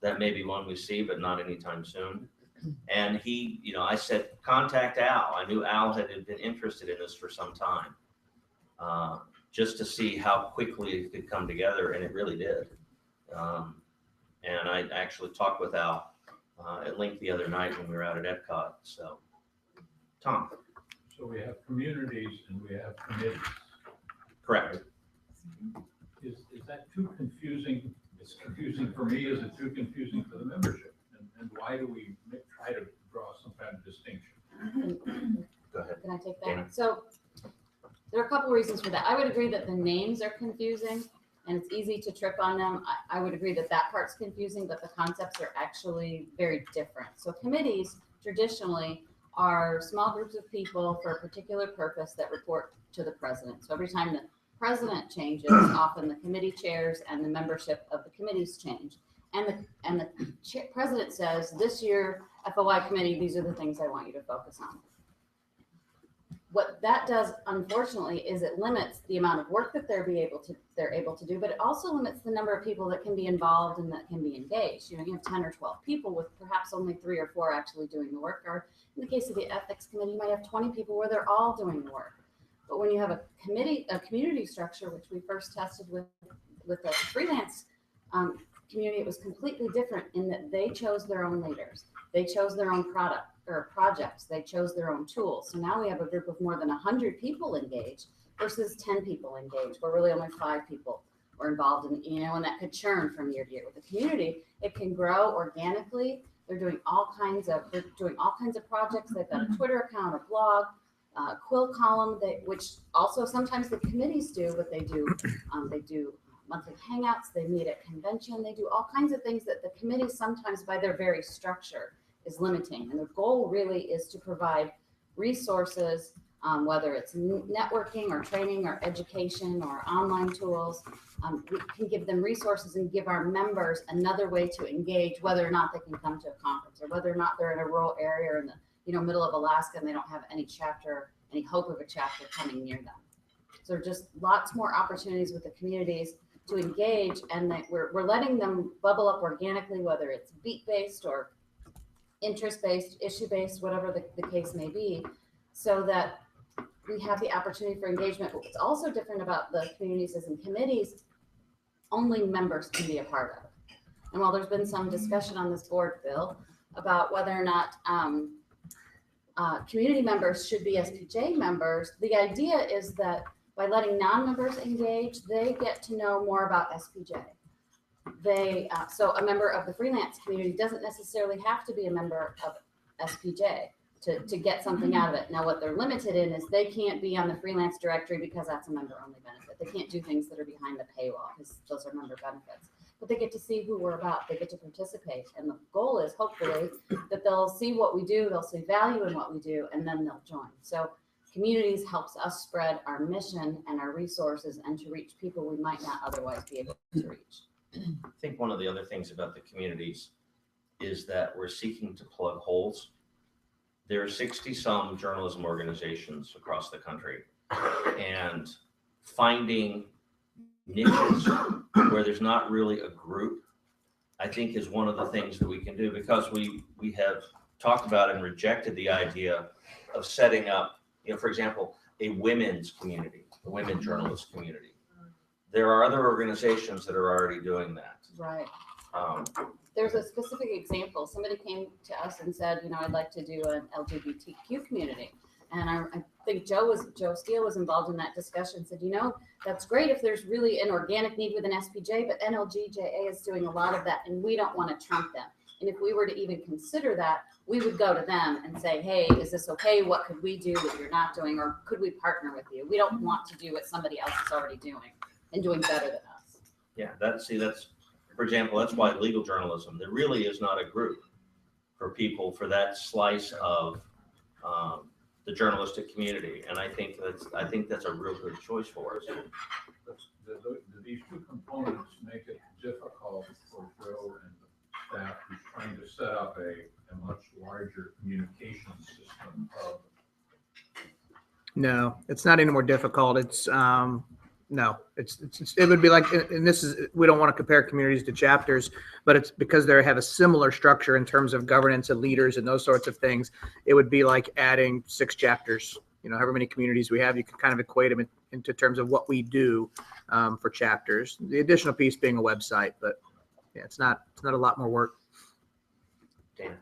that may be one we see, but not anytime soon. And he, I said, contact Al. I knew Al had been interested in this for some time, just to see how quickly it could come together, and it really did. And I actually talked with Al at length the other night when we were out at Epcot. So, Tom. So we have communities and we have committees. Correct. Is that too confusing? It's confusing for me. Is it too confusing for the membership? And why do we try to draw some kind of distinction? Go ahead. Can I take that? Dana. So there are a couple reasons for that. I would agree that the names are confusing and it's easy to trip on them. I would agree that that part's confusing, but the concepts are actually very different. So committees traditionally are small groups of people for a particular purpose that report to the president. So every time the president changes, often the committee chairs and the membership of the committees change. And the president says, this year, FOI committee, these are the things I want you to focus on. What that does, unfortunately, is it limits the amount of work that they're able to do, but it also limits the number of people that can be involved and that can be engaged. You have 10 or 12 people with perhaps only 3 or 4 actually doing the work. Or in the case of the ethics committee, you might have 20 people where they're all doing the work. But when you have a community structure, which we first tested with a freelance community, it was completely different in that they chose their own leaders. They chose their own product or projects. They chose their own tools. So now we have a group of more than 100 people engaged versus 10 people engaged, where really only 5 people were involved in, and that could churn from year to year. With the community, it can grow organically. They're doing all kinds of projects. They've got a Twitter account, a blog, quill column, which also sometimes the committees do, but they do monthly hangouts, they meet at convention, they do all kinds of things that the committees sometimes by their very structure is limiting. And the goal really is to provide resources, whether it's networking or training or education or online tools. We can give them resources and give our members another way to engage, whether or not they can come to a conference or whether or not they're in a rural area or in the middle of Alaska and they don't have any hope of a chapter coming near them. So just lots more opportunities with the communities to engage, and that we're letting them bubble up organically, whether it's beat-based or interest-based, issue-based, whatever the case may be, so that we have the opportunity for engagement. What's also different about the communities is in committees, only members can be a part of. And while there's been some discussion on this board, Bill, about whether or not community members should be SPJ members, the idea is that by letting non-members engage, they get to know more about SPJ. So a member of the freelance community doesn't necessarily have to be a member of SPJ to get something out of it. Now, what they're limited in is they can't be on the freelance directory because that's a member-only benefit. They can't do things that are behind the paywall because those are member benefits. But they get to see who we're about. They get to participate. And the goal is hopefully that they'll see what we do, they'll see value in what we do, and then they'll join. So communities helps us spread our mission and our resources and to reach people we might not otherwise be able to reach. I think one of the other things about the communities is that we're seeking to plug holes. There are 60-some journalism organizations across the country, and finding niches where there's not really a group, I think is one of the things that we can do, because we have talked about and rejected the idea of setting up, for example, a women's community, a women journalist community. There are other organizations that are already doing that. Right. There's a specific example. Somebody came to us and said, I'd like to do an LGBTQ community. And I think Joe Steele was involved in that discussion, said, that's great if there's really an organic need with an SPJ, but NLGJA is doing a lot of that, and we don't want to trump them. And if we were to even consider that, we would go to them and say, hey, is this okay? What could we do that you're not doing? Or could we partner with you? We don't want to do what somebody else is already doing and doing better than us. Yeah, that's, for example, that's why legal journalism, there really is not a group for people for that slice of the journalistic community. And I think that's a real good choice for us. These two components make it difficult for Joe and the staff who's trying to set up a much larger communication system of. No, it's not any more difficult. It's No, it would be like, and this is, we don't want to compare communities to chapters, but it's because they have a similar structure in terms of governance and leaders and those sorts of things. It would be like adding 6 chapters, however many communities we have, you can kind of equate them into terms of what we do for chapters. The additional piece being a website, but yeah, it's not a lot more work. Dana.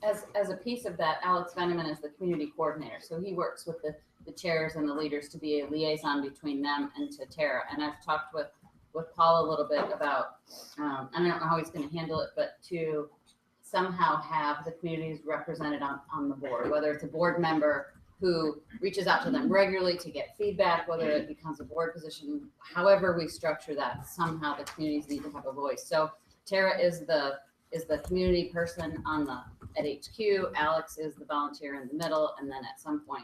As a piece of that, Alex Veneman is the community coordinator. So he works with the chairs and the leaders to be a liaison between them and to Tara. And I've talked with Paul a little bit about, I don't know how he's going to handle it, but to somehow have the communities represented on the board, whether it's a board member who reaches out to them regularly to get feedback, whether it becomes a board position, however we structure that, somehow the communities need to have a voice. So Tara is the community person at HQ. Alex is the volunteer in the middle, and then at some point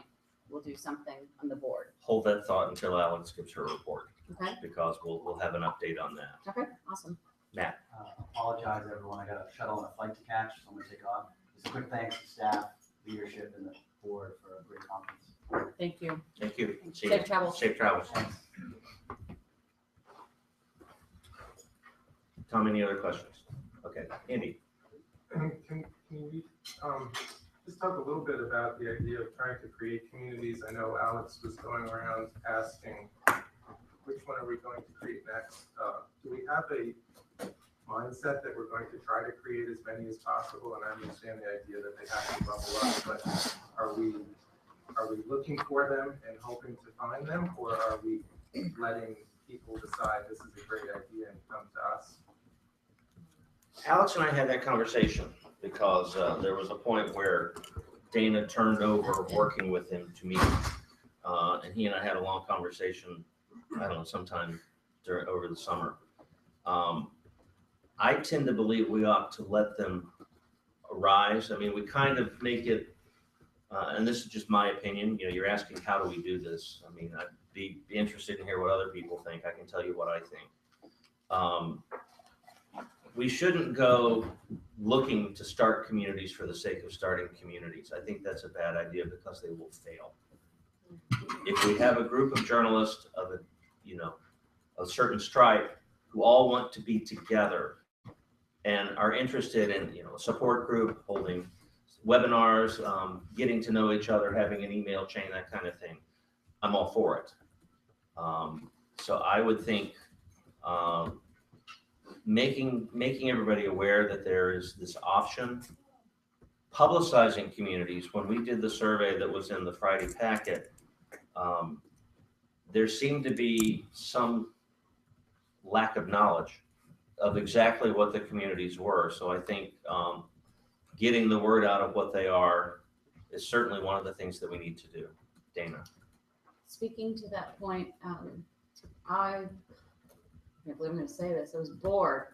we'll do something on the board. Hold that thought until Alex gives her report, Okay. because we'll have an update on that. Okay. Awesome. Matt. Apologize, everyone. I got a shuttle and a flight to catch, so I'm gonna take off. Just a quick thanks to staff, leadership, and the board for a great conference. Thank you. Thank you. See Safe you. travels. Safe travels. Thanks. Tom, any other questions? Okay, Andy. Can we just talk a little bit about the idea of trying to create communities? I know Alex was going around asking which one are we going to create next. Do we have a mindset that we're going to try to create as many as possible? And I understand the idea that they have to bubble up, but are we looking for them and hoping to find them, or are we letting people decide this is a great idea and come to us? Alex and I had that conversation because there was a point where Dana turned over working with him to me. And he and I had a long conversation, I don't know, sometime over the summer. I tend to believe we ought to let them arise. I mean, we kind of make it, and this is just my opinion, you're asking, how do we do this? I mean, I'd be interested in hear what other people think. I can tell you what I think. We shouldn't go looking to start communities for the sake of starting communities. I think that's a bad idea because they will fail. If we have a group of journalists of a certain stripe who all want to be together and are interested in, a support group, holding webinars, getting to know each other, having an email chain, that kind of thing, I'm all for it. So I would think making everybody aware that there is this option, publicizing communities. When we did the survey that was in the Friday packet, there seemed to be some lack of knowledge of exactly what the communities were. So I think getting the word out of what they are is certainly one of the things that we need to do. Dana. Speaking to that point, I can't believe I'm going to say this. I was bored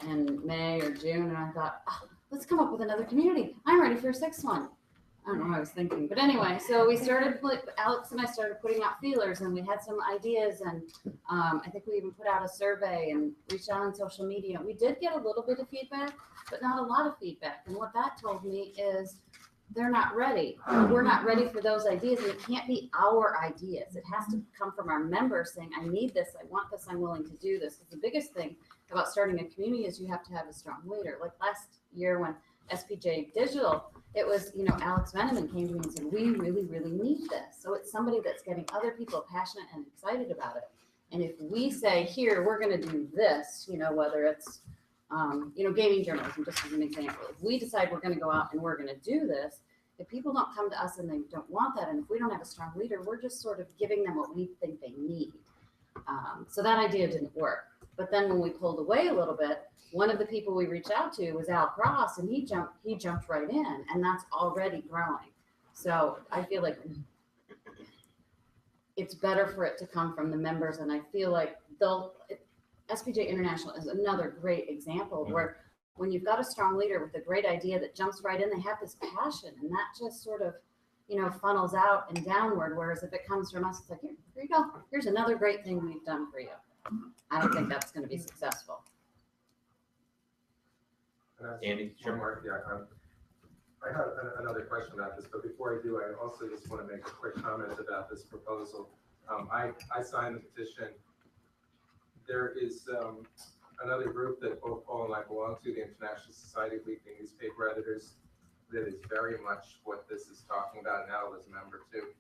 in May or June, and I thought, let's come up with another community. I'm ready for a 6th one. I don't know what I was thinking, but anyway, so we started, Alex and I started putting out feelers, and we had some ideas, and I think we even put out a survey and reached out on social media. We did get a little bit of feedback, but not a lot of feedback. And what that told me is they're not ready. We're not ready for those ideas, and it can't be our ideas. It has to come from our members saying, I need this, I want this, I'm willing to do this. Because the biggest thing about starting a community is you have to have a strong leader. Like last year when SPJ Digital, it was, Alex Veneman came to me and said, we really, really need this. So it's somebody that's getting other people passionate and excited about it. And if we say, here, we're going to do this, whether it's, gaming journalism, just as an example, if we decide we're going to go out and we're going to do this, if people don't come to us and they don't want that, and if we don't have a strong leader, we're just sort of giving them what we think they need. So that idea didn't work. But then when we pulled away a little bit, one of the people we reached out to was Al Cross, and he jumped right in, and that's already growing. So I feel like it's better for it to come from the members, and I feel like SPJ International is another great example where when you've got a strong leader with a great idea that jumps right in, they have this passion, and that just sort of, funnels out and downward. Whereas if it comes from us, it's like, here you go. Here's another great thing we've done for you. I don't think that's going to be successful. Andy, sure. Yeah, I have another question about this, but before I do, I also just want to make a quick comment about this proposal. I signed the petition there is another group that both Paul and I belong to, the International Society of Weekly Newspaper Editors, that is very much what this is talking about now as a member too.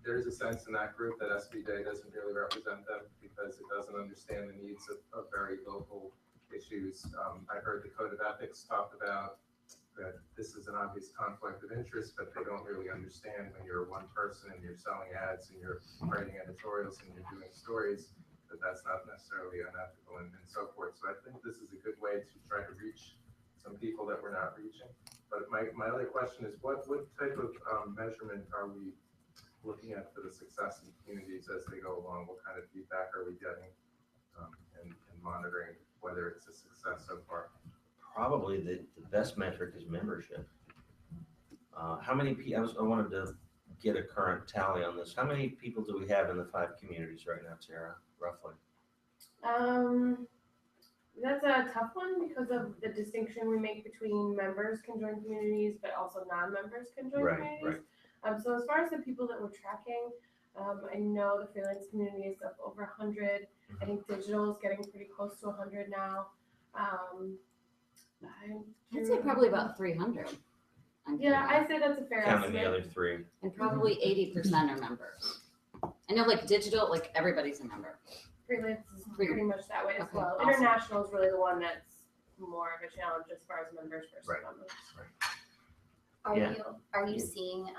There's a sense in that group that SPJ doesn't really represent them because it doesn't understand the needs of very local issues. I heard the Code of Ethics talk about that this is an obvious conflict of interest, but they don't really understand when you're one person and you're selling ads and you're writing editorials and you're doing stories, that that's not necessarily unethical and so forth. So I think this is a good way to try to reach some people that we're not reaching. But my other question is, what type of measurement are we looking at for the success in communities as they go along? What kind of feedback are we getting and monitoring whether it's a success so far? Probably the best metric is membership. How many people, I wanted to get a current tally on this. How many people do we have in the 5 communities right now, Tara, roughly? That's a tough one because of the distinction we make between members can join communities, but also non-members can join Right, communities. So as far as the people that we're tracking, I know the freelance community is up over 100. I think digital is getting pretty close to 100 now. I'd say probably about 300. Yeah, I'd say that's a fair Counting the estimate. other 3. And probably 80% are members. I know like digital, like everybody's a member. Freelance is pretty much that way as Okay, well. awesome. International is really the one that's more of a challenge as far as members versus Right. members. Yeah. Are you seeing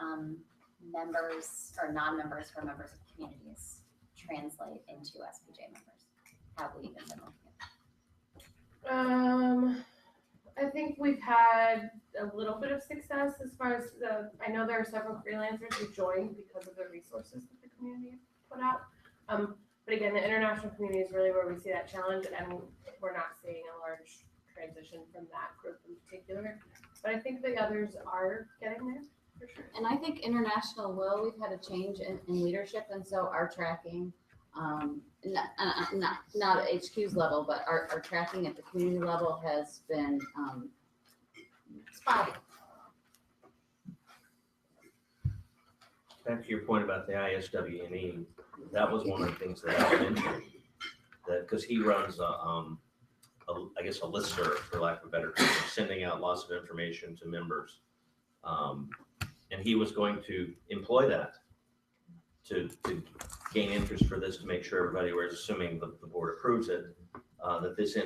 members or non-members for members of communities translate into SPJ members? Have we even been looking at I think we've had a little bit of success as far as I know there are several freelancers who joined because of the resources that the community put out. But again, the international community is really where we see that challenge, and we're not seeing a large transition from that group in particular. But I think the others are getting there for sure. And I think international will, we've had a change in leadership, and so our tracking, not at HQ's level, but our tracking at the community level has been spotty. Back to your point about the ISWNE, that was one of the things that I mentioned, that because he runs I guess a listserv, for lack of a better term, sending out lots of information to members. And he was going to employ that to gain interest for this, to make sure everybody, we're assuming the board approves it, that this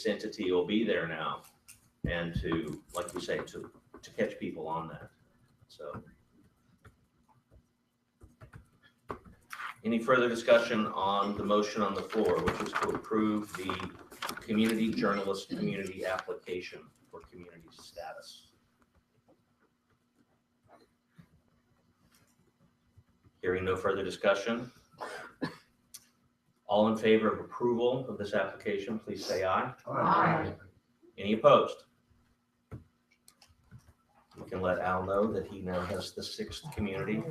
entity will be there now, and to, like you say, to catch people on that. So. Any further discussion on the motion on the floor, which is to approve the community journalist community application for community status? Hearing no further discussion. All in favor of approval of this application, please say aye. Aye. Any opposed? We can let Al know that he now has the 6th community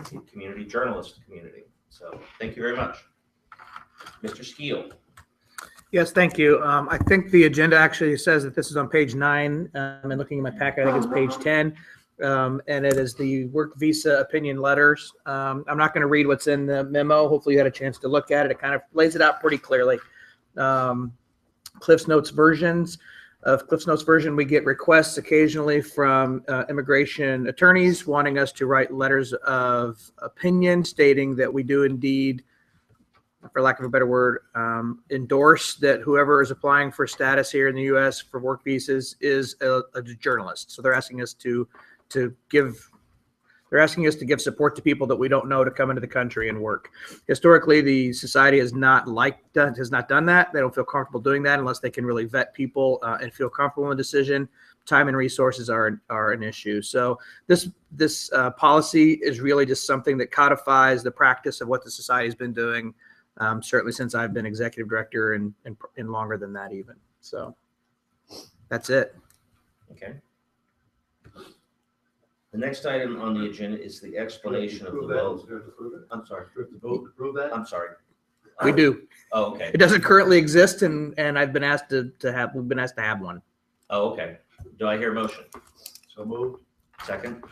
journalist community. So thank you very much. Mr. Skeel. Yes, thank you. I think the agenda actually says that this is on page 9. And looking at my packet, I think it's page 10. And it is the work visa opinion letters. I'm not going to read what's in the memo. Hopefully you had a chance to look at it. It kind of lays it out pretty clearly. Cliff's Notes versions. Of Cliff's Notes version, we get requests occasionally from immigration attorneys wanting us to write letters of opinion stating that we do indeed, for lack of a better word, endorse that whoever is applying for status here in the U.S. for work visas is a journalist. So they're asking us to give support to people that we don't know to come into the country and work. Historically, the society has not done that. They don't feel comfortable doing that unless they can really vet people and feel comfortable in the decision. Time and resources are an issue. So this policy is really just something that codifies the practice of what the society has been doing, certainly since I've been executive director and longer than that even. So that's it. Okay. The next item on the agenda is the explanation of the vote. I'm sorry. Approve that? I'm sorry. We do. Oh, okay. It doesn't currently exist, and I've been asked to have one. Oh, okay. Do I hear a motion? So moved. Second?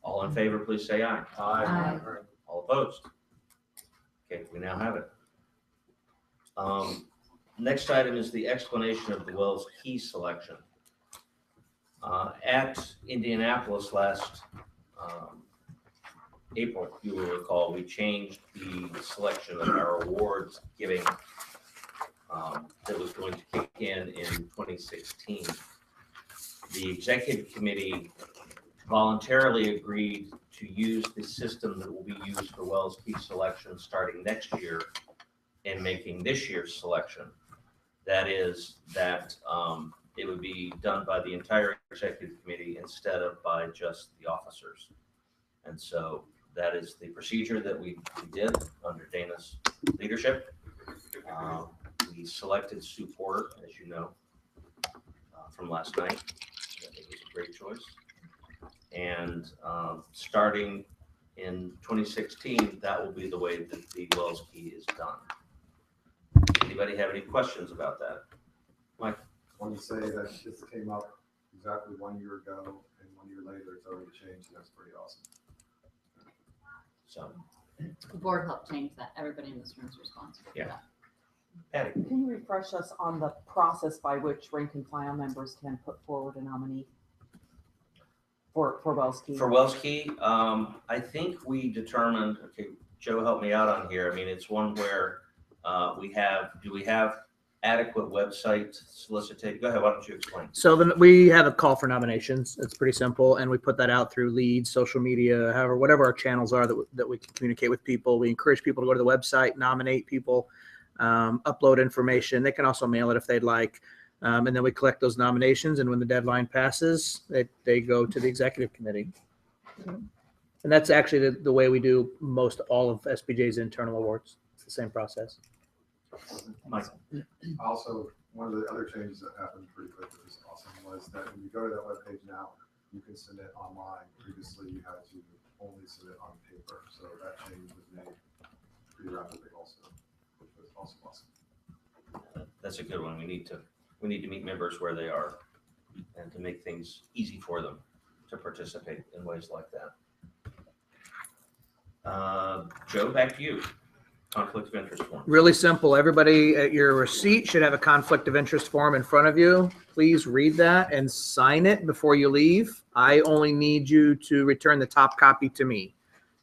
All in favor, please say aye. Aye. All opposed? Okay, we now have it. Next item is the explanation of the Wells Key selection. At Indianapolis last April, you will recall, we changed the selection of our awards giving that was going to kick in 2016. The executive committee voluntarily agreed to use the system that will be used for Wells Key selection starting next year in making this year's selection. That is that it would be done by the entire executive committee instead of by just the officers. And so that is the procedure that we did under Dana's leadership. We selected Sue Porter, as you know, from last night. I think it was a great choice. And starting in 2016, that will be the way that the Wells Key is done. Anybody have any questions about that? Mike? When you say that this came up exactly 1 year ago and 1 year later it's already changed, that's pretty awesome. So, The board helped change that. Everybody in this room is responsible for Yeah. that. Patty? Can you refresh us on the process by which rank and file members can put forward a nominee for Wells Key? For Wells Key, I think we determined, okay, Joe, help me out on here. I mean, it's one where do we have adequate website solicitation? Go ahead, why don't you explain? So then we have a call for nominations. It's pretty simple, and we put that out through leads, social media, however, whatever our channels are that we can communicate with people. We encourage people to go to the website, nominate people, upload information. They can also mail it if they'd like. And then we collect those nominations, and when the deadline passes, they go to the executive committee. And that's actually the way we do most all of SPJ's internal awards. It's the same process. Mike? Also, one of the other changes that happened pretty quick, which is awesome, was that when you go to that webpage now, you can submit online. Previously, you had to only submit on paper. So that change was made pretty rapidly also, which was also awesome. That's a good one. We need to meet members where they are and to make things easy for them to participate in ways like that. Joe, back to you. Conflict of interest form. Really simple. Everybody at your receipt should have a conflict of interest form in front of you. Please read that and sign it before you leave. I only need you to return the top copy to me.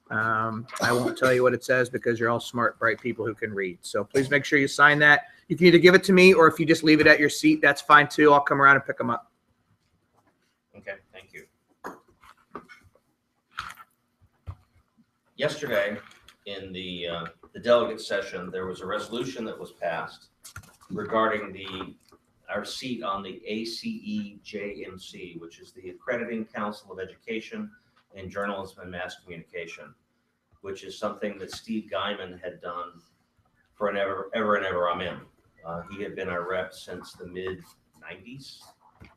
I won't tell you what it says because you're all smart, bright people who can read. So please make sure you sign that. You can either give it to me, or if you just leave it at your seat, that's fine too. I'll come around and pick them up. Okay, thank you. Yesterday, in the delegate session, there was a resolution that was passed regarding our seat on the ACEJMC, which is the Accrediting Council of Education in Journalism and Mass Communication, which is something that Steve Guyman had done for ever and ever. I'm in. He had been our rep since the mid-90s.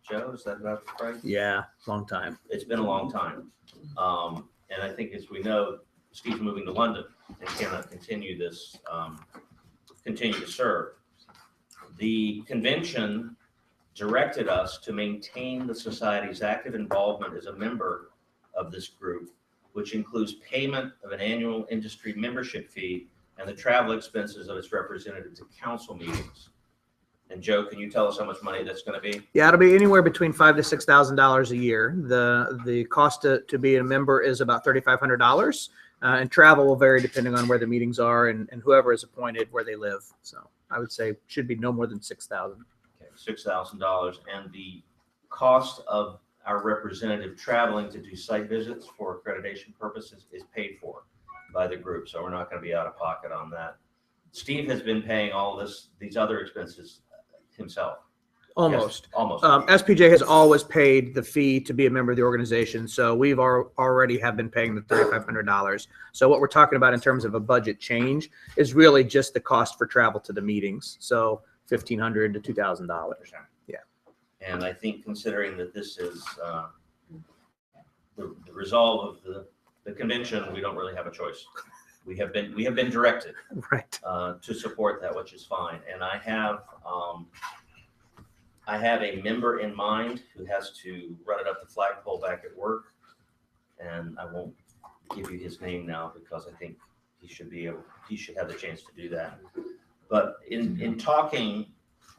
Joe, is that about right? Yeah, long time. It's been a long time. And I think, as we know, Steve's moving to London and cannot continue this, continue to serve. The convention directed us to maintain the society's active involvement as a member of this group, which includes payment of an annual industry membership fee and the travel expenses of its representative to council meetings. And Joe, can you tell us how much money that's going to be? Yeah, it'll be anywhere between $5,000 to $6,000 a year. The cost to be a member is about $3,500. And travel will vary depending on where the meetings are and whoever is appointed where they live. So I would say should be no more than $6,000. Okay, $6,000. And the cost of our representative traveling to do site visits for accreditation purposes is paid for by the group. So we're not going to be out of pocket on that. Steve has been paying all these other expenses himself. Almost. Yes, almost. SPJ has always paid the fee to be a member of the organization. So we've already have been paying the $3,500. So what we're talking about in terms of a budget change is really just the cost for travel to the meetings. So $1,500 to $2,000. Yeah. And I think, considering that this is the resolve of the convention, we don't really have a choice. We have been directed Right. To support that, which is fine. And I have a member in mind who has to run it up the flagpole back at work, and I won't give you his name now because I think he should have the chance to do that. But in talking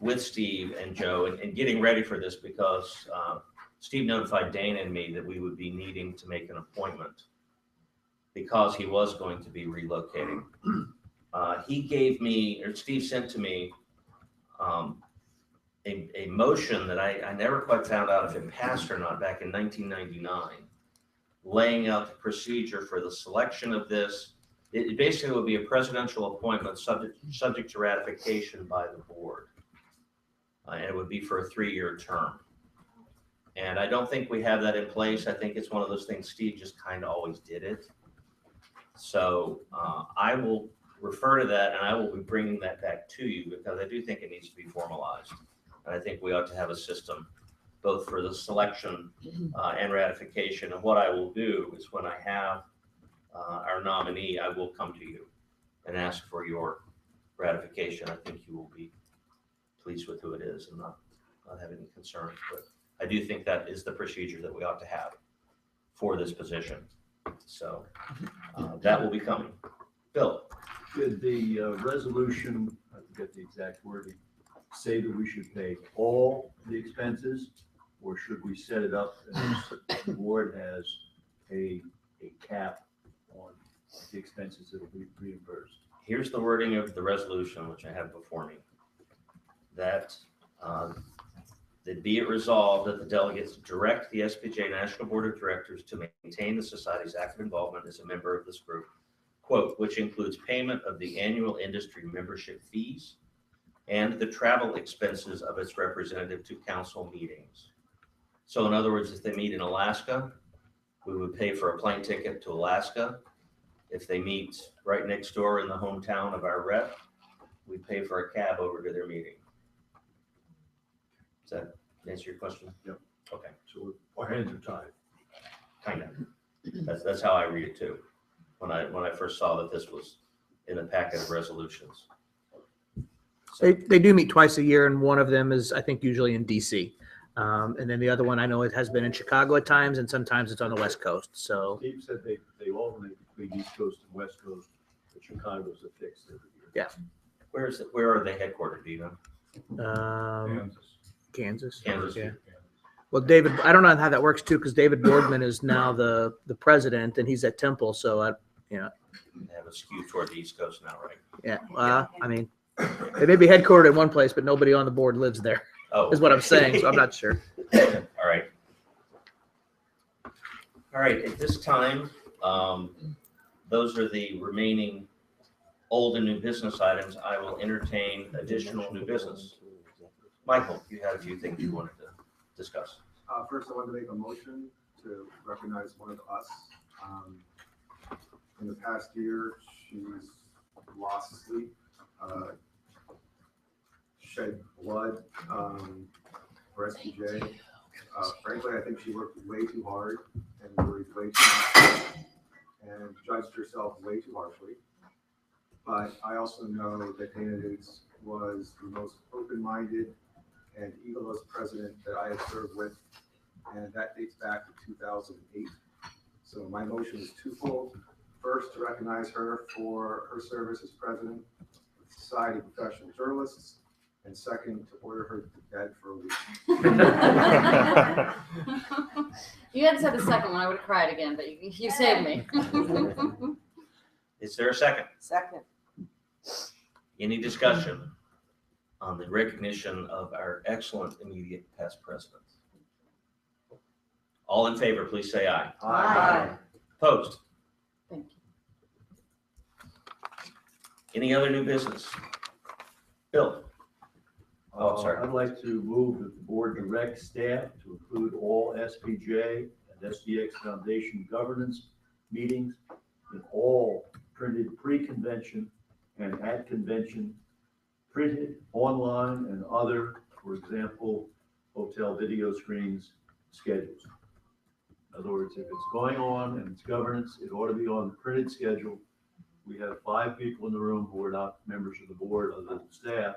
with Steve and Joe and getting ready for this, because Steve notified Dana and me that we would be needing to make an appointment because he was going to be relocating. He gave me, or Steve sent to me, a motion that I never quite found out if it passed or not back in 1999, laying out the procedure for the selection of this. It basically would be a presidential appointment subject to ratification by the board. And it would be for a 3-year term. And I don't think we have that in place. I think it's one of those things, Steve just kind of always did it. So I will refer to that, and I will be bringing that back to you because I do think it needs to be formalized. And I think we ought to have a system both for the selection and ratification. And what I will do is when I have our nominee, I will come to you and ask for your ratification. I think you will be pleased with who it is and not have any concerns. But I do think that is the procedure that we ought to have for this position. So that will be coming. Bill? Should the resolution, I forget the exact wording, say that we should pay all the expenses, or should we set it up as the board has a cap on the expenses that will be reimbursed? Here's the wording of the resolution, which I have before me. That be it resolved that the delegates direct the SPJ National Board of Directors to maintain the Society's active involvement as a member of this group, quote, which includes payment of the annual industry membership fees and the travel expenses of its representative to council meetings. So in other words, if they meet in Alaska, we would pay for a plane ticket to Alaska. If they meet right next door in the hometown of our rep, we pay for a cab over to their meeting. Does that answer your question? Yep. Okay. So our hands are tied. Kind of. That's how I read it too. When I first saw that this was in the packet of resolutions. So, They do meet twice a year, and one of them is, I think, usually in DC. And then the other one, I know it has been in Chicago at times, and sometimes it's on the West Coast. So Steve said they alternate between East Coast and West Coast, but Chicago's a fix every year. yeah, where are they headquartered, do you know? Kansas. Kansas. Yeah. Yeah. Well, David, I don't know how that works too, because David Boardman is now the president, and he's at Temple. So They have a skew toward the East Coast now, right? yeah. I mean, they may be headquartered in one place, but nobody on the board lives there. Oh, Is what I'm saying. So I'm not sure. All right. All right, at this time, those are the remaining old and new business items. I will entertain additional new business. Michael, you had a few things you wanted to discuss. First, I wanted to make a motion to recognize one of us. In the past year, she's lost sleep, shed blood for SPJ. Frankly, I think she worked way too hard and worried way too much and judged herself way too harshly. But I also know that Dana was the most open-minded and egoless president that I have served with, and that dates back to 2008. So my motion is twofold. First, to recognize her for her service as president of the Society of Professional Journalists, and second, to order her to bed for a week. You had said the second one, I would have cried again, but you saved me. Is there a second? Second. Any discussion on the recognition of our excellent immediate past president? All in favor, please say aye. Aye. Opposed? Thank you. Any other new business? Bill? Oh, I'm sorry. I'd like to move that the board direct staff to include all SPJ and SDX Foundation governance meetings in all printed pre-convention and at convention, printed, online, and other, for example, hotel video screens schedules. In other words, if it's going on and it's governance, it ought to be on the printed schedule. We have 5 people in the room who are not members of the board other than staff.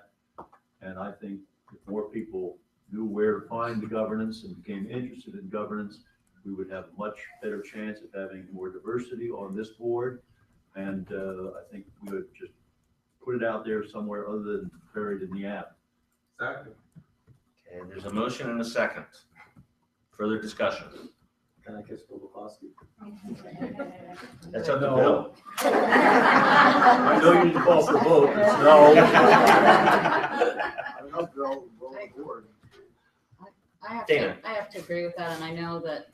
And I think if more people knew where to find the governance and became interested in governance, we would have a much better chance of having more diversity on this board. And I think we would just put it out there somewhere other than buried in the app. Exactly. Okay, there's a motion and a second. Further discussion. Can I kiss Bill Bukowski? That's up to No. Bill. I know you didn't call for the vote. It's No. no. I don't know, Bill, roll the board. Dana. I have to agree with that, and I know that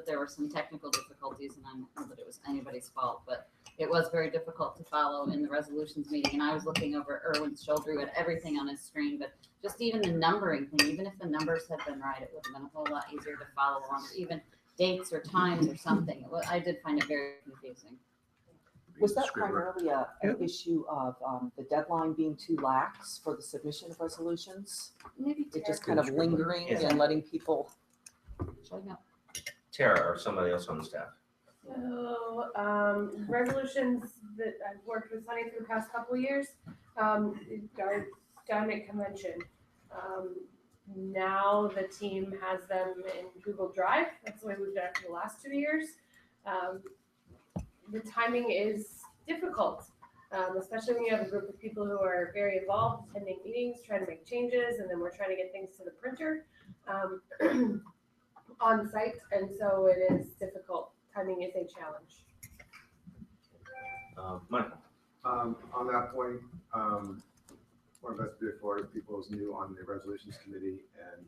there were some technical difficulties, and I don't know that it was anybody's fault, but it was very difficult to follow in the resolutions meeting, and I was looking over Erwin's shoulder, who had everything on his screen, but just even the numbering thing, even if the numbers had been right, it would have been a whole lot easier to follow along, or even dates or times or something. I did find it very confusing. Was that primarily an issue of the deadline being too lax for the submission of resolutions? Maybe It Tara just kind of lingering Yeah. and letting people, showing up. Tara or somebody else on the staff. So, resolutions that I've worked with Sunny for the past couple of years, our dynamic convention. Now the team has them in Google Drive. That's the way we've done it for the last 2 years. The timing is difficult, especially when you have a group of people who are very involved, attending meetings, trying to make changes, and then we're trying to get things to the printer on site, and so it is difficult. Timing is a challenge. Michael. On that point, one of us before people is new on the resolutions committee and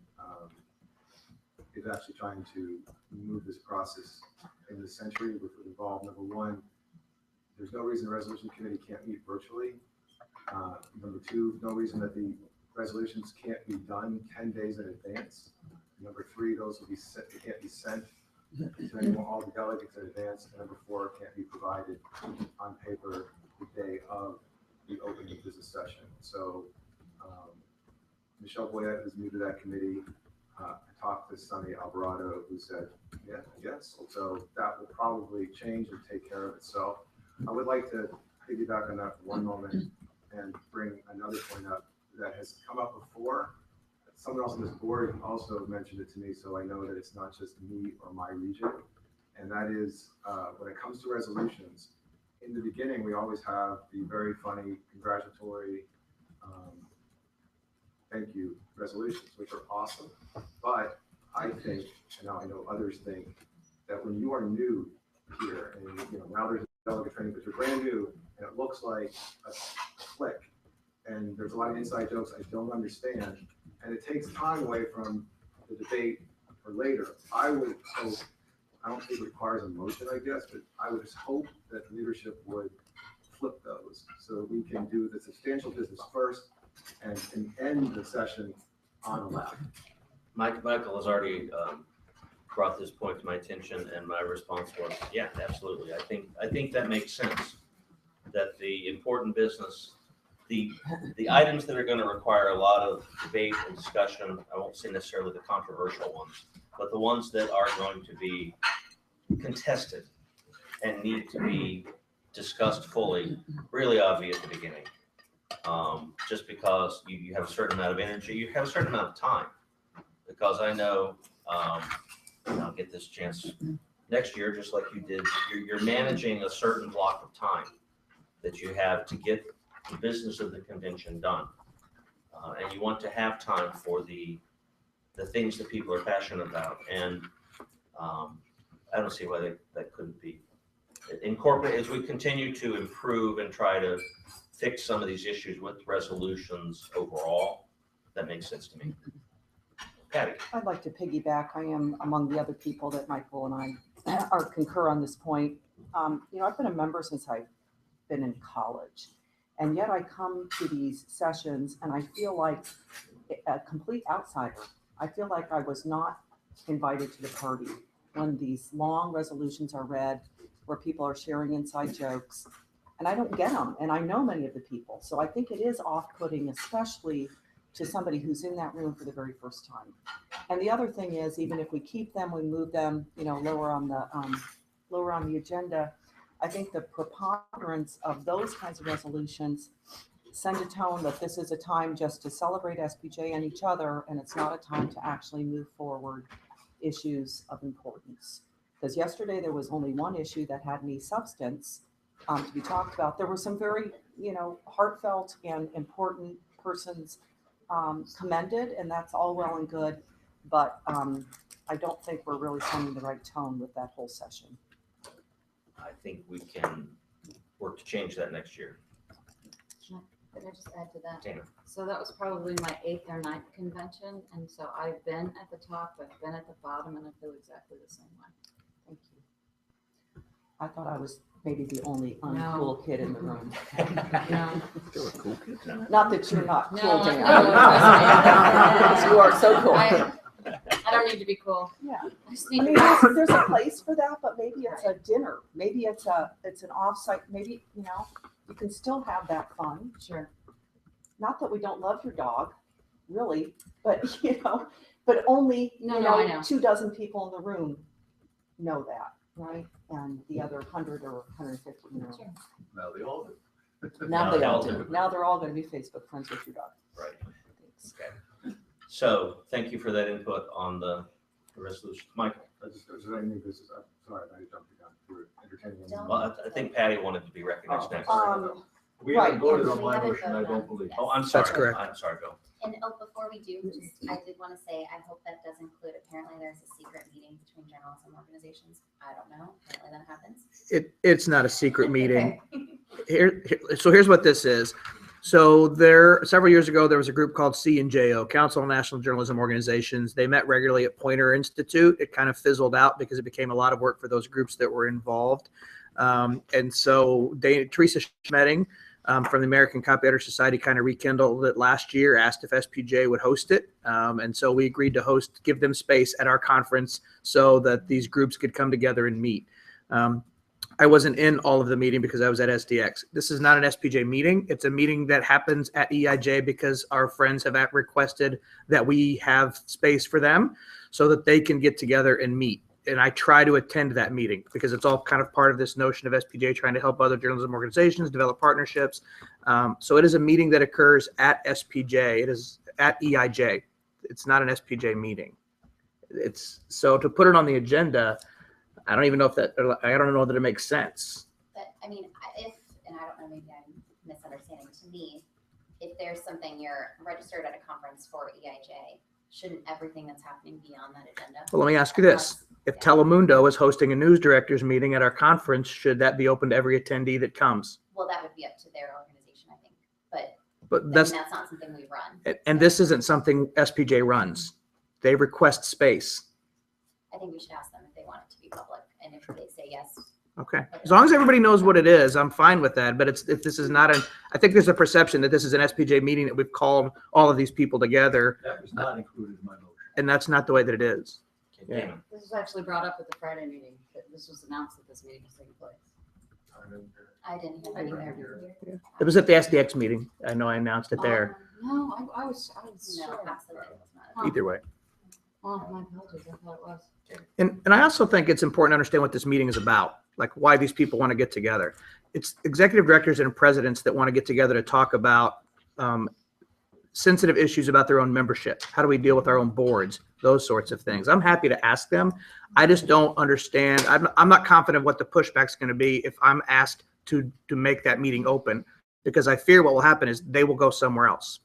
is actually trying to move this process in this century, which would involve, number one, there's no reason the resolution committee can't meet virtually. Number two, no reason that the resolutions can't be done 10 days in advance. Number three, those will be sent, they can't be sent to anyone, all the delegates in advance. And number four, can't be provided on paper the day of the opening business session. So Michelle Boyette is new to that committee. I talked to Sunny Alvarado, who said, yeah, I guess. So that will probably change and take care of itself. I would like to piggyback on that for one moment and bring another point up that has come up before. Someone else on this board also mentioned it to me, so I know that it's not just me or my region. And that is, when it comes to resolutions, in the beginning, we always have the very funny, congratulatory, thank you resolutions, which are awesome. But I think, and now I know others think, that when you are new here, and now there's delegate training, but you're brand new, and it looks like a flick, and there's a lot of inside jokes I don't understand, and it takes time away from the debate for later. I would hope, I don't think it requires a motion, I guess, but I would just hope that leadership would flip those so that we can do the substantial business first and can end the session on a laugh. Michael has already brought this point to my attention, and my response was, yeah, absolutely. I think that makes sense. That the important business, the items that are going to require a lot of debate and discussion, I won't say necessarily the controversial ones, but the ones that are going to be contested and need to be discussed fully, really obvious at the beginning. Just because you have a certain amount of energy, you have a certain amount of time. Because I know, and I'll get this chance next year, just like you did, you're managing a certain block of time that you have to get the business of the convention done. And you want to have time for the things that people are passionate about. And I don't see why that couldn't be incorporated as we continue to improve and try to fix some of these issues with resolutions overall. That makes sense to me. Patty. I'd like to piggyback. I am among the other people that Michael and I are concur on this point. I've been a member since I've been in college, and yet I come to these sessions and I feel like a complete outsider. I feel like I was not invited to the party when these long resolutions are read, where people are sharing inside jokes, and I don't get them. And I know many of the people, so I think it is off-putting, especially to somebody who's in that room for the very first time. And the other thing is, even if we keep them, we move them, lower on the agenda. I think the preponderance of those kinds of resolutions send a tone that this is a time just to celebrate SPJ and each other, and it's not a time to actually move forward issues of importance. Because yesterday there was only one issue that had any substance, to be talked about. There were some very, heartfelt and important persons commended, and that's all well and good. But I don't think we're really setting the right tone with that whole session. I think we can work to change that next year. Could I just add to that? Dana. So that was probably my 8th or 9th convention, and so I've been at the top, I've been at the bottom, and I feel exactly the same way. Thank you. I thought I was maybe the only No. uncool kid in the room. No. There were cool kids now. Not that you're not No, cool, no, Dana. You are so cool. I don't need to be cool. Yeah. I just I need mean, to there's a place for that, but maybe it's a dinner. Maybe it's an offsite. Maybe, you can still have that fun. Sure. Not that we don't love your dog, really, but but only, No, I know. 24 people in the room know that, right? And the other 100 or 150, Sure. Now they all do. Now No, they all they all do. do. Now they're all going to be Facebook friends with your dog. Right. Thanks. Okay. So thank you for that input on the resolution. Michael? Is there any new business? I'm sorry, I jumped the gun. You were entertaining. any- Don't- Well, I think Patty wanted to be recognized next. We haven't Right. voted Yeah, on we my haven't motion, I voted don't on- believe. yes. Oh, I'm sorry. That's correct. I'm sorry, Bill. And before we do, I did want to say, I hope that does include, apparently there's a secret meeting between journalism organizations. I don't know, apparently that happens. It's not a secret meeting. Okay. So here's what this is. So several years ago, there was a group called CNJO, Council of National Journalism Organizations. They met regularly at Poynter Institute. It kind of fizzled out because it became a lot of work for those groups that were involved. And so Teresa Schmetting from the American Copy Editor Society kind of rekindled it last year, asked if SPJ would host it. And so we agreed to give them space at our conference so that these groups could come together and meet. I wasn't in all of the meeting because I was at SDX. This is not an SPJ meeting. It's a meeting that happens at EIJ because our friends have requested that we have space for them so that they can get together and meet. And I try to attend that meeting because it's all kind of part of this notion of SPJ trying to help other journalism organizations develop partnerships. So it is a meeting that occurs at SPJ. It is at EIJ. It's not an SPJ meeting. So to put it on the agenda, I don't even know I don't know that it makes sense. But I mean, and I don't know, maybe I'm misunderstanding, to me, if there's something you're registered at a conference for EIJ, shouldn't everything that's happening be on that agenda? Well, let me ask you this. If Telemundo is hosting a news directors meeting at our conference, should that be open to every attendee that comes? Well, that would be up to their organization, I think, but But that's not something we run. and this isn't something SPJ runs. They request space. I think we should ask them if they want it to be public, and if they say yes. Okay. As long as everybody knows what it is, I'm fine with that. But if this is not I think there's a perception that this is an SPJ meeting that we've called all of these people together, That was not included in my motion. and that's not the way that it is. Okay, Dana. This was actually brought up at the Friday meeting, that this was announced that this meeting was taking place. I didn't hear that either. It was at the SDX meeting. I know I announced it there. No, I was No, sure. absolutely was not. Either way. Oh, my apologies, I thought it was. And I also think it's important to understand what this meeting is about, like why these people want to get together. It's executive directors and presidents that want to get together to talk about sensitive issues about their own membership. How do we deal with our own boards? Those sorts of things. I'm happy to ask them. I just don't understand. I'm not confident what the pushback's going to be if I'm asked to make that meeting open, because I fear what will happen is they will go somewhere else.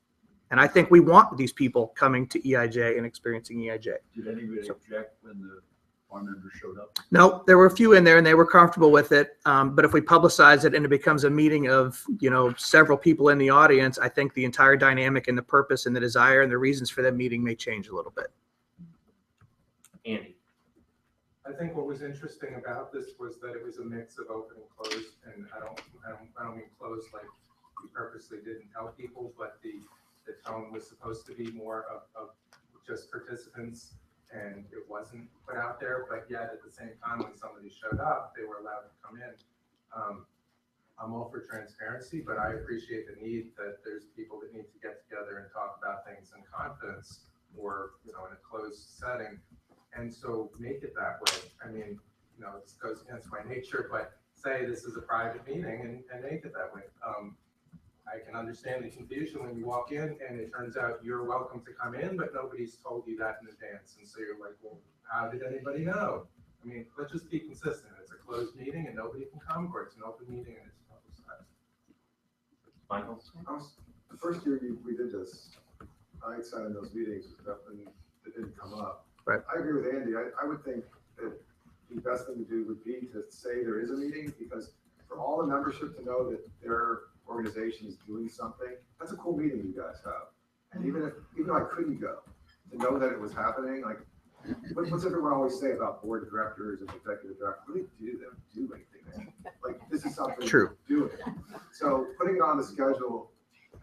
And I think we want these people coming to EIJ and experiencing EIJ. Did anybody object when our members showed up? No, there were a few in there and they were comfortable with it. But if we publicize it and it becomes a meeting of, several people in the audience, I think the entire dynamic and the purpose and the desire and the reasons for that meeting may change a little bit. Andy. I think what was interesting about this was that it was a mix of open and closed, and I don't mean closed like we purposely didn't tell people, but the tone was supposed to be more of just participants, and it wasn't put out there, but yet at the same time, when somebody showed up, they were allowed to come in. I'm all for transparency, but I appreciate the need that there's people that need to get together and talk about things in confidence or, in a closed setting. And so make it that way. I mean, this goes against my nature, but say this is a private meeting and make it that way. I can understand the confusion when you walk in and it turns out you're welcome to come in, but nobody's told you that in advance. And so you're like, well, how did anybody know? I mean, let's just be consistent. It's a closed meeting and nobody can come, or it's an open meeting and it's publicized. Michael? The first year we did this, I sat in those meetings, and it didn't come up. Right. I agree with Andy. I would think that the best thing to do would be to say there is a meeting, because for all the membership to know that their organization is doing something, that's a cool meeting you guys have. And even though I couldn't go, to know that it was happening, like, what's everyone always say about board directors and executive directors? What do they do? They don't do anything. Like, this is something. True. Doing. So putting it on the schedule,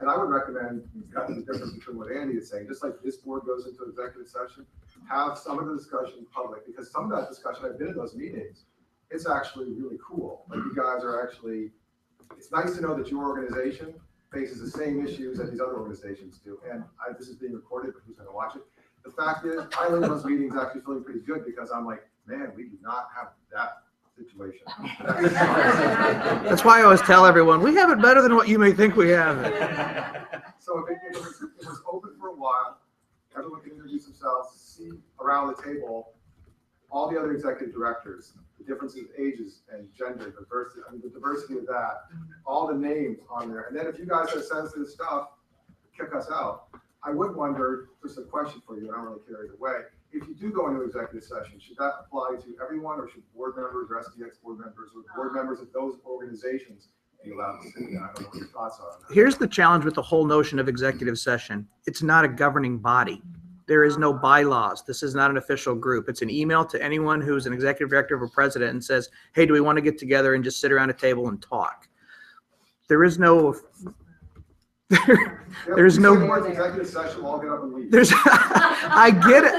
and I would recommend, that's the difference between what Andy is saying, just like this board goes into executive session, have some of the discussion public, because some of that discussion, I've been in those meetings, it's actually really cool. Like, you guys are actually, it's nice to know that your organization faces the same issues that these other organizations do. And this is being recorded, but who's gonna watch it? The fact is, I leave those meetings actually feeling pretty good, because I'm like, man, we do not have that situation. That's why I always tell everyone, we have it better than what you may think we have it. So if it was open for a while, everyone can introduce themselves, see around the table all the other executive directors, the differences of ages and gender, diversity, I mean, the diversity of that, all the names on there. And then if you guys have sensitive stuff, kick us out. I would wonder, just a question for you, and I don't really care either way, if you do go into executive session, should that apply to everyone, or should board members or SDX board members or board members of those organizations be allowed to sit there? I don't know what your thoughts are on that. Here's the challenge with the whole notion of executive session. It's not a governing body. There is no bylaws. This is not an official group. It's an email to anyone who's an executive director or president and says, hey, do we want to get together and just sit around a table and talk? There is no, there's no, executive session, we'll all get up and leave. there's, I get it.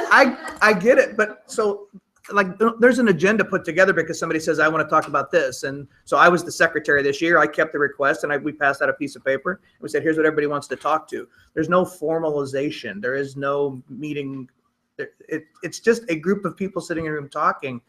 I get it. But so like, there's an agenda put together because somebody says, I want to talk about this. And so I was the secretary this year. I kept the request and we passed out a piece of paper. We said, here's what everybody wants to talk to. There's no formalization. There is no meeting. It's just a group of people sitting in a room talking.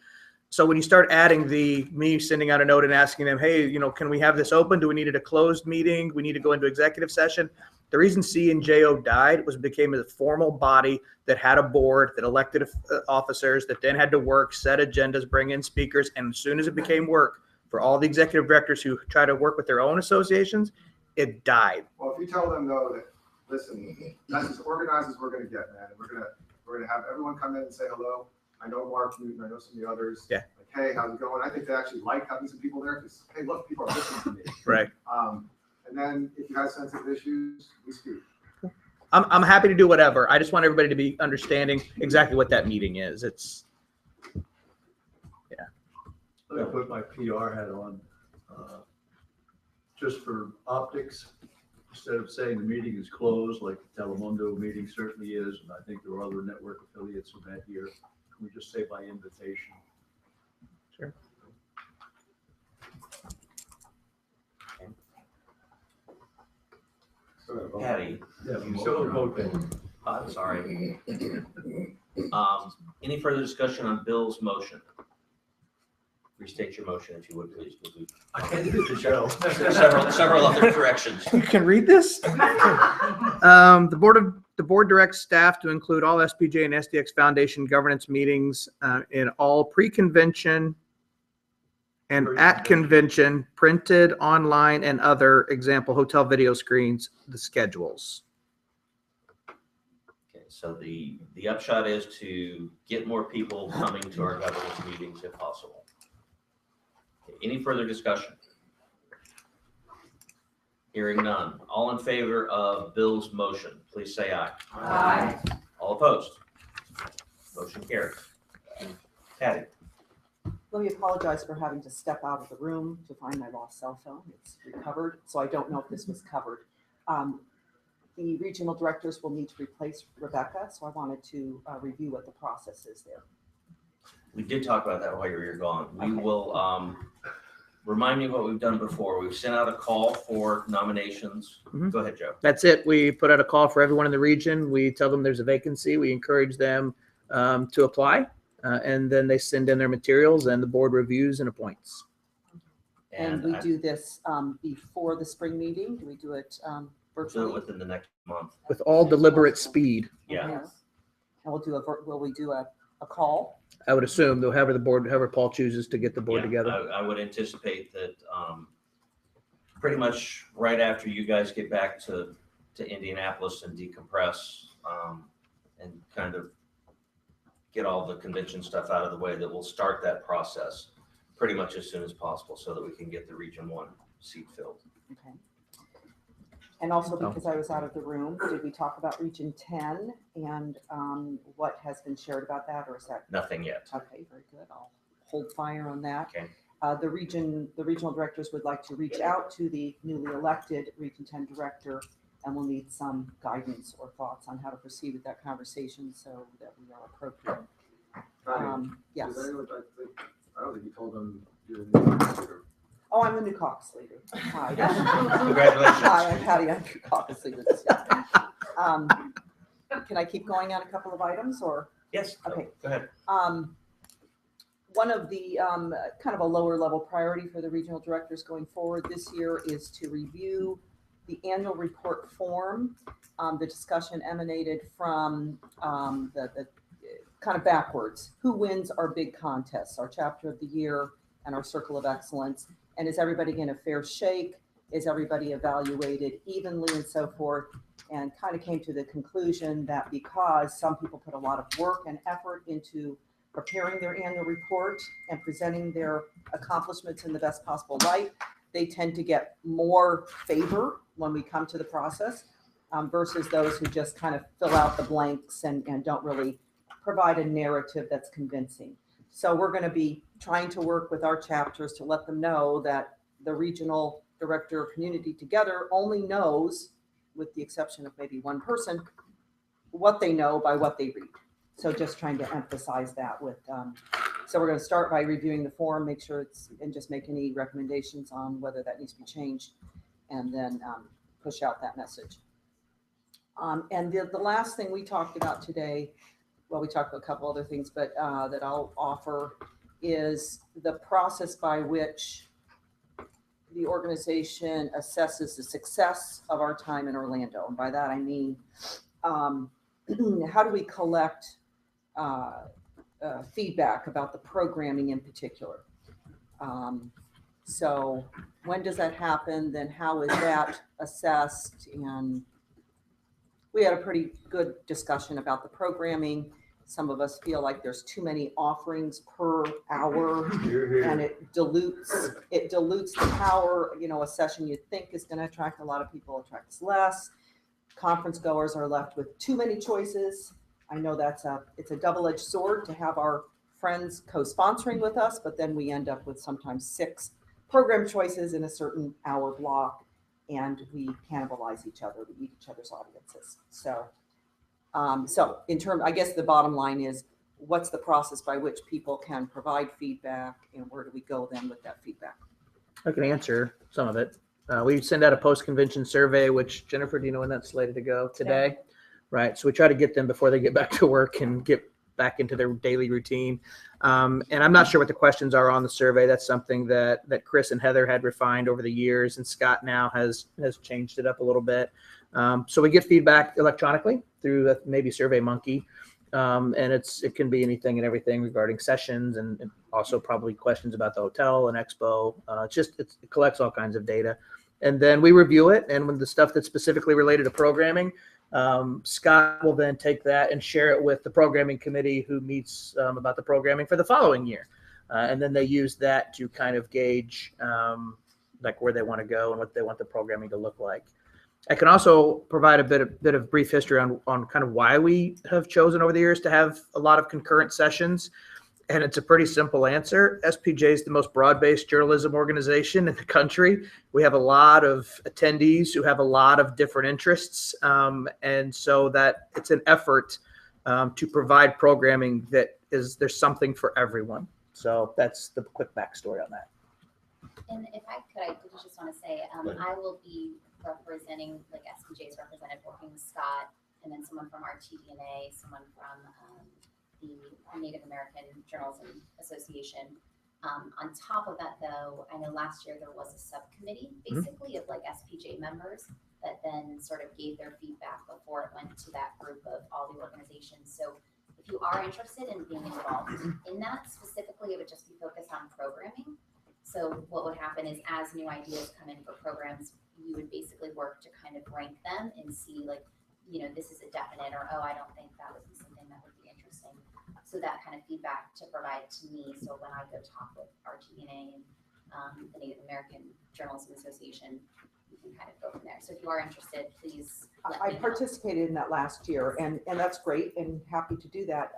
So when you start adding me sending out a note and asking them, hey, you know, can we have this open? Do we need it a closed meeting? We need to go into executive session. The reason C&JO died was it became a formal body that had a board that elected officers that then had to work, set agendas, bring in speakers. And as soon as it became work for all the executive directors who try to work with their own associations, it died. Well, if you tell them though that, listen, that's as organized as we're going to get, man. And we're going to have everyone come in and say hello. I know Mark Newton, I know some of the others. Yeah. Like, hey, how's it going? I think they actually like having some people there because, hey, look, people are listening to me. Right. And then if you have sensitive issues, we speak. I'm happy to do whatever. I just want everybody to be understanding exactly what that meeting is. It's, yeah. I'm gonna put my PR hat on, just for optics. Instead of saying the meeting is closed, like the Telemundo meeting certainly is, and I think there are other network affiliates who met here, can we just say by invitation? Sure. Patty, Yeah, we still have a vote then. I'm sorry. Any further discussion on Bill's motion? Restate your motion if you would, please. I can't do the show. Several other corrections. You can read this. The board directs staff to include all SPJ and SDX Foundation governance meetings in all pre-convention and at convention, printed, online, and other example hotel video screens, the schedules. Okay, so the upshot is to get more people coming to our governance meetings if possible. Okay, any further discussion? Hearing none. All in favor of Bill's motion, please say aye. Aye. All opposed? Motion carries. Patty? Let me apologize for having to step out of the room to find my lost cell phone. It's recovered, so I don't know if this was covered. The regional directors will need to replace Rebecca, so I wanted to review what the process is there. We did talk about that while you were gone. We Okay. will remind me of what we've done before. We've sent out a call for nominations. Mhm. Go ahead, Joe. That's it. We put out a call for everyone in the region. We tell them there's a vacancy. We encourage them to apply. And then they send in their materials and the board reviews and appoints. And we do this before the spring meeting? Do we do it do it virtually? within the next month. With all deliberate speed. Yeah. And we'll do will we do a a call? I would assume though, however Paul chooses to get the board Yeah, together. I would anticipate that, pretty much right after you guys get back to Indianapolis and decompress, and kind of get all the convention stuff out of the way, that we'll start that process pretty much as soon as possible so that we can get the Region 1 seat filled. Okay. And also because I was out of the room, did we talk about Region 10 and what has been shared about that, or is that? Nothing yet. Okay, very good. I'll hold fire on that. Okay. The regional directors would like to reach out to the newly elected Region 10 director, and we'll need some guidance or thoughts on how to proceed with that conversation so that we are appropriate. Yes. I don't think you told them you're the new caucus leader. Oh, I'm the new caucus leader. Hi. Congratulations. Hi, I'm Patty. I'm new caucus leader this year. Can I keep going on a couple of items, or? Yes. Okay. Go ahead. One of the kind of a lower level priority for the regional directors going forward this year is to review the annual report form. The discussion emanated from the kind of backwards. Who wins our big contests, our chapter of the year and our circle of excellence? And is everybody getting a fair shake? Is everybody evaluated evenly and so forth? And kind of came to the conclusion that because some people put a lot of work and effort into preparing their annual report and presenting their accomplishments in the best possible light, they tend to get more favor when we come to the process versus those who just kind of fill out the blanks and don't really provide a narrative that's convincing. So we're going to be trying to work with our chapters to let them know that the regional director of community together only knows, with the exception of maybe one person, what they know by what they read. So just trying to emphasize that with, so we're going to start by reviewing the form, make sure and just make any recommendations on whether that needs to be changed, and then push out that message. And the last thing we talked about today, well, we talked about a couple other things, but that I'll offer is the process by which the organization assesses the success of our time in Orlando. And by that, I mean, how do we collect feedback about the programming in particular? So when does that happen? Then how is that assessed? And we had a pretty good discussion about the programming. Some of us feel like there's too many offerings per hour, and it dilutes the power. You know, a session you think is going to attract a lot of people attracts less. Conference goers are left with too many choices. I know it's a double-edged sword to have our friends co-sponsoring with us, but then we end up with sometimes 6 program choices in a certain hour block, and we cannibalize each other. We eat each other's audiences. So in terms, I guess the bottom line is, what's the process by which people can provide feedback, and where do we go then with that feedback? I can answer some of it. We send out a post-convention survey, which, Jennifer, do you know when that's slated to go? Today? Right. So we try to get them before they get back to work and get back into their daily routine. And I'm not sure what the questions are on the survey. That's something that Chris and Heather had refined over the years, and Scott now has changed it up a little bit. So we get feedback electronically through maybe SurveyMonkey. And it can be anything and everything regarding sessions, and also probably questions about the hotel and expo. It collects all kinds of data. And then we review it. And when the stuff that's specifically related to programming, Scott will then take that and share it with the programming committee, who meets about the programming for the following year. And then they use that to kind of gauge like where they want to go and what they want the programming to look like. I can also provide a bit of brief history on kind of why we have chosen over the years to have a lot of concurrent sessions. And it's a pretty simple answer. SPJ is the most broad-based journalism organization in the country. We have a lot of attendees who have a lot of different interests. And so that it's an effort to provide programming there's something for everyone. So that's the quick backstory on that. And if I could, I did just want to say, I will be representing, like SPJ is represented, working with Scott, and then someone from our TDNA, someone from the Native American Journalism Association. On top of that, though, I know last year there was a subcommittee, basically, of like SPJ members that then sort of gave their feedback before it went to that group of all the organizations. So if you are interested in being involved in that, specifically, it would just be focused on programming. So what would happen is as new ideas come in for programs, you would basically work to kind of rank them and see like, you know, this is a definite, or, oh, I don't think that would be something that would be interesting. So that kind of feedback to provide to me. So when I go talk with RTDNA and the Native American Journalism Association, we can kind of go from there. So if you are interested, please let I me know. participated in that last year, and that's great, and happy to do that.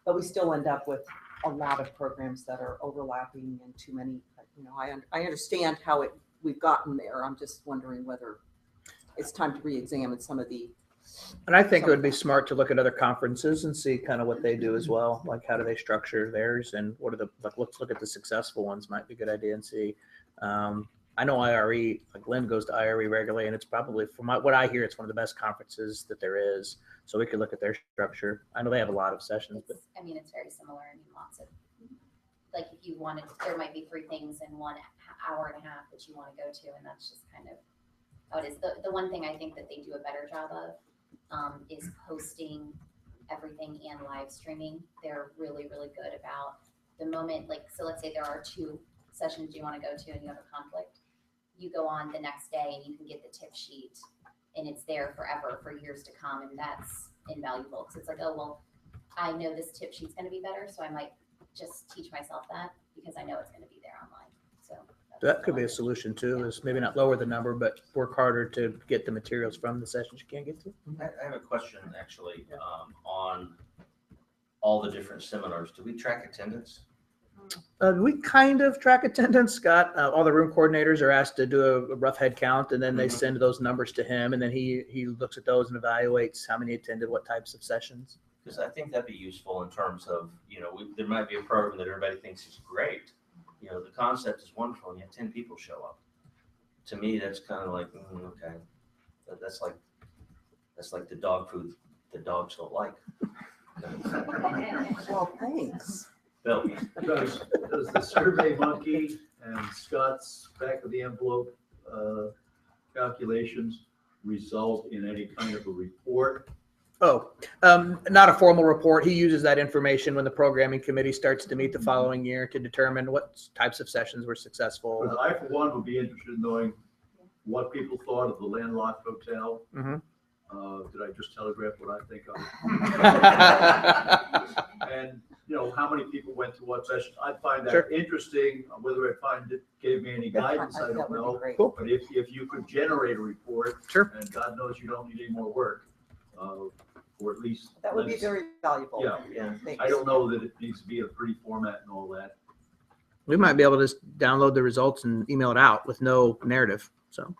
But we still end up with a lot of programs that are overlapping and too many. You know, I understand how we've gotten there. I'm just wondering whether it's time to re-examine some of the. And I think it would be smart to look at other conferences and see kind of what they do as well. Like how do they structure theirs, and what are the, like, let's look at the successful ones, might be a good idea, and see. I know IRE, like Lynn goes to IRE regularly, and it's probably, from what I hear, it's one of the best conferences that there is. So we could look at their structure. I know they have a lot of sessions, but I mean, it's very similar. I mean, lots of, like, if you wanted, there might be 3 things in 1 hour and a half that you want to go to, and that's just kind of how it is. The one thing I think that they do a better job of is posting everything and live streaming. They're really, really good about the moment, like, so let's say there are 2 sessions you want to go to and you have a conflict, you go on the next day and you can get the tip sheet and it's there forever for years to come, and that's invaluable because it's like, oh, well, I know this tip sheet's going to be better, so I might just teach myself that because I know it's going to be there online. So that could be a solution too, is maybe not lower the number, but work harder to get the materials from the sessions you can't get to. I have a question actually, on all the different seminars. Do we track attendance? We kind of track attendance. Scott, all the room coordinators are asked to do a rough head count, and then they send those numbers to him, and then he looks at those and evaluates how many attended what types of sessions. Because I think that'd be useful in terms of, you know, there might be a program that everybody thinks is great. You know, the concept is wonderful, and you have 10 people show up. To me, that's kind of like, okay, that's like the dog food that dogs don't like. Well, thanks. Bill, Does the Survey Monkey and Scott's back of the envelope calculations result in any kind of a report? Oh, not a formal report. He uses that information when the programming committee starts to meet the following year to determine what types of sessions were successful. Because I, for one, would be interested in knowing what people thought of the landlocked hotel. Mhm. Did I just telegraph what I think of it? And, you know, how many people went to what session? I'd find that Sure. interesting. Whether I find it gave me any guidance, I That don't would be know. great. Cool. But if you could generate a report, Sure. and God knows you don't need any more work, or at least. That would be let's- very valuable. Yeah, Thanks. I don't know that it needs to be a pretty format and all that. We might be able to just download the results and email it out with no narrative. So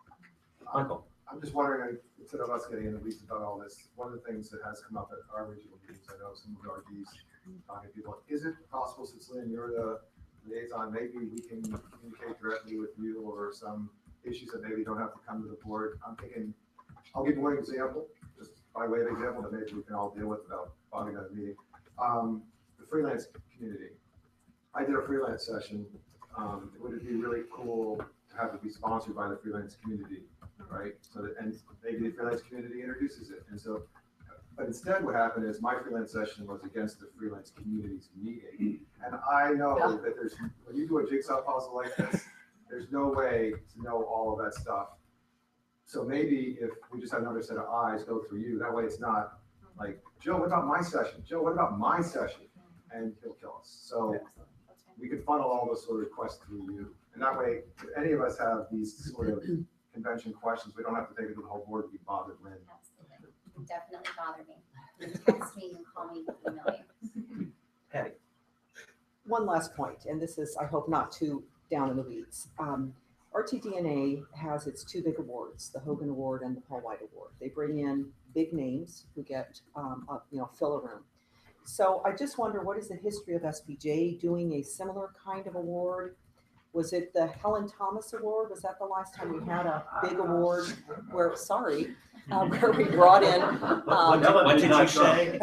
Michael. I'm just wondering, instead of us getting in the weeds about all this, one of the things that has come up at our regional meetings, I know some of our RDs talking to people, is it possible, since Lynn, you're the liaison, maybe we can communicate directly with you or some issues that maybe don't have to come to the board? I'm thinking, I'll give one example, just by way of example, that maybe we can all deal with without bogging down the meeting. The freelance community. I did a freelance session. Would it be really cool to have it be sponsored by the freelance community, right? So that, and maybe the freelance community introduces it. And so, but instead what happened is my freelance session was against the freelance community's meeting. And I know that there's, when you do a jigsaw puzzle like this, there's no way to know all of that stuff. So maybe if we just have another set of eyes go through you, that way it's not like, Joe, what about my session? Joe, what about my session? And he'll kill us. So we could funnel all those sort of requests through you. And that way, if any of us have these sort of convention questions, we don't have to take it to the whole board to be bothered, Lynn. Absolutely. It can definitely bother me. You can text me, you can call me, you can email me. Patty. One last point, and this is, I hope, not too down in the weeds. RTDNA has its 2 big awards, the Hogan Award and the Paul White Award. They bring in big names who get, fill a room. So I just wonder, what is the history of SPJ doing a similar kind of award? Was it the Helen Thomas Award? Was that the last time we had a big award where we brought in? What did you say?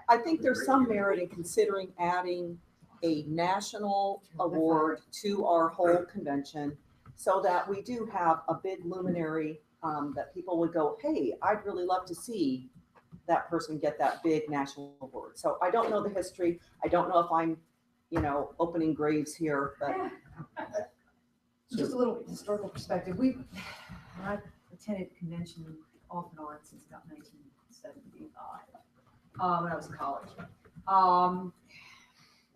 I think there's some merit in considering adding a national award to our whole convention so that we do have a big luminary that people would go, hey, I'd really love to see that person get that big national award. So I don't know the history. I don't know if I'm, opening graves here, but Just a little historical perspective. I've attended convention off and on since about 1975, when I was in college.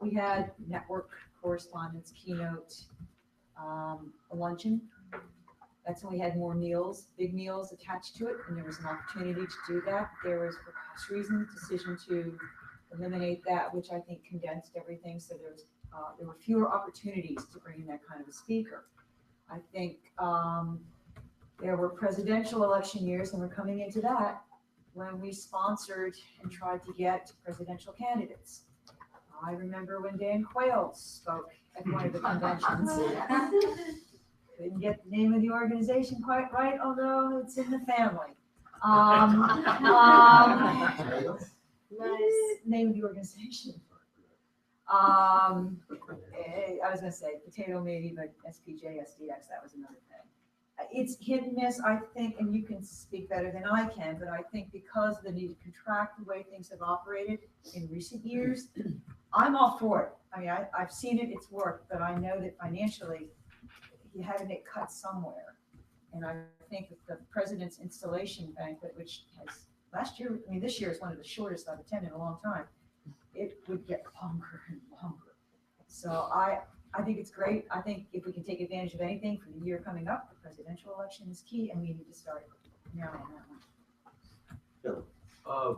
We had network correspondence, keynote, a luncheon. That's when we had more meals, big meals attached to it, and there was an opportunity to do that. There was, for cost reasons, decision to eliminate that, which I think condensed everything. So there were fewer opportunities to bring in that kind of a speaker. I think there were presidential election years, and we're coming into that, when we sponsored and tried to get presidential candidates. I remember when Dan Quayle spoke at one of the conventions. Couldn't get the name of the organization quite right, although it's in the family. Name of the organization. I was gonna say potato maybe, but SPJ, SDX, that was another thing. It's hit and miss, I think, and you can speak better than I can, but I think because of the need to contract the way things have operated in recent years, I'm all for it. I mean, I've seen it, it's worked, but I know that financially, you had to make cuts somewhere. And I think with the president's installation banquet, which has this year is one of the shortest I've attended in a long time, it would get longer and longer. So I think it's great. I think if we can take advantage of anything for the year coming up, the presidential election is key, and we need to start now on that one.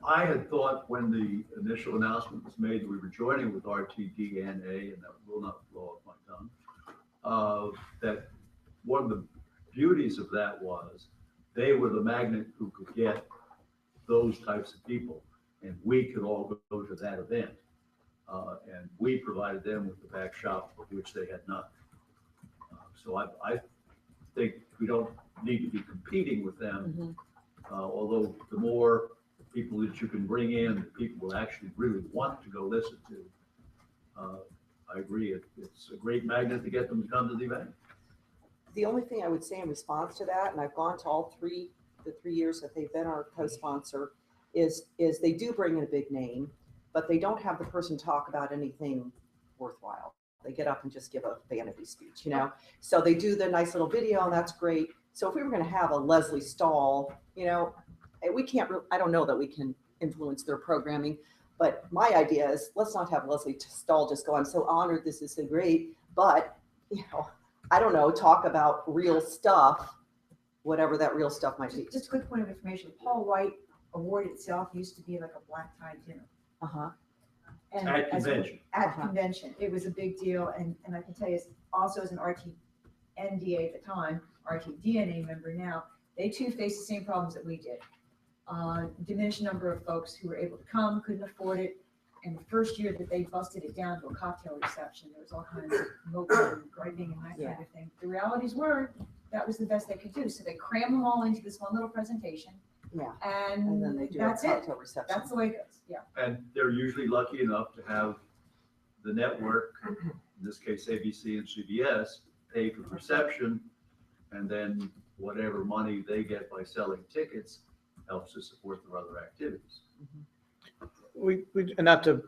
I had thought when the initial announcement was made that we were joining with RTDNA, and that will not blow off my tongue, that one of the beauties of that was they were the magnet who could get those types of people, and we could all go to that event. And we provided them with the back shop, of which they had none. So I think we don't need to be competing with them, although the more people that you can bring in, that people will actually really want to go listen to. I agree, it's a great magnet to get them to come to the event. the only thing I would say in response to that, and I've gone to all the 3 years that they've been our co-sponsor, is they do bring in a big name, but they don't have the person talk about anything worthwhile. They get up and just give a vanity speech, So they do the nice little video, and that's great. So if we were going to have a Leslie Stahl, we can't. I don't know that we can influence their programming, but my idea is let's not have Leslie Stahl just go, "I'm so honored, this is so great," but I don't know, talk about real stuff, whatever that real stuff might be. Just a quick point of information. Paul White Award itself used to be like a black tie dinner. And At convention. At convention, it was a big deal, and I can tell you, also as an RTNDA at the time, RTDNA member now, they too faced the same problems that we did. Diminished number of folks who were able to come, couldn't afford it, and the first year that they busted it down to a cocktail reception, there was all kinds of moping and griping and that kind of thing. The realities were, that was the best they could do, so they cram them all into this one little presentation. Yeah. And then they do that's a it. cocktail reception. That's the way it goes, yeah. And they're usually lucky enough to have the network, in this case ABC and CBS, pay for the reception, and then whatever money they get by selling tickets helps to support their other activities. We and not to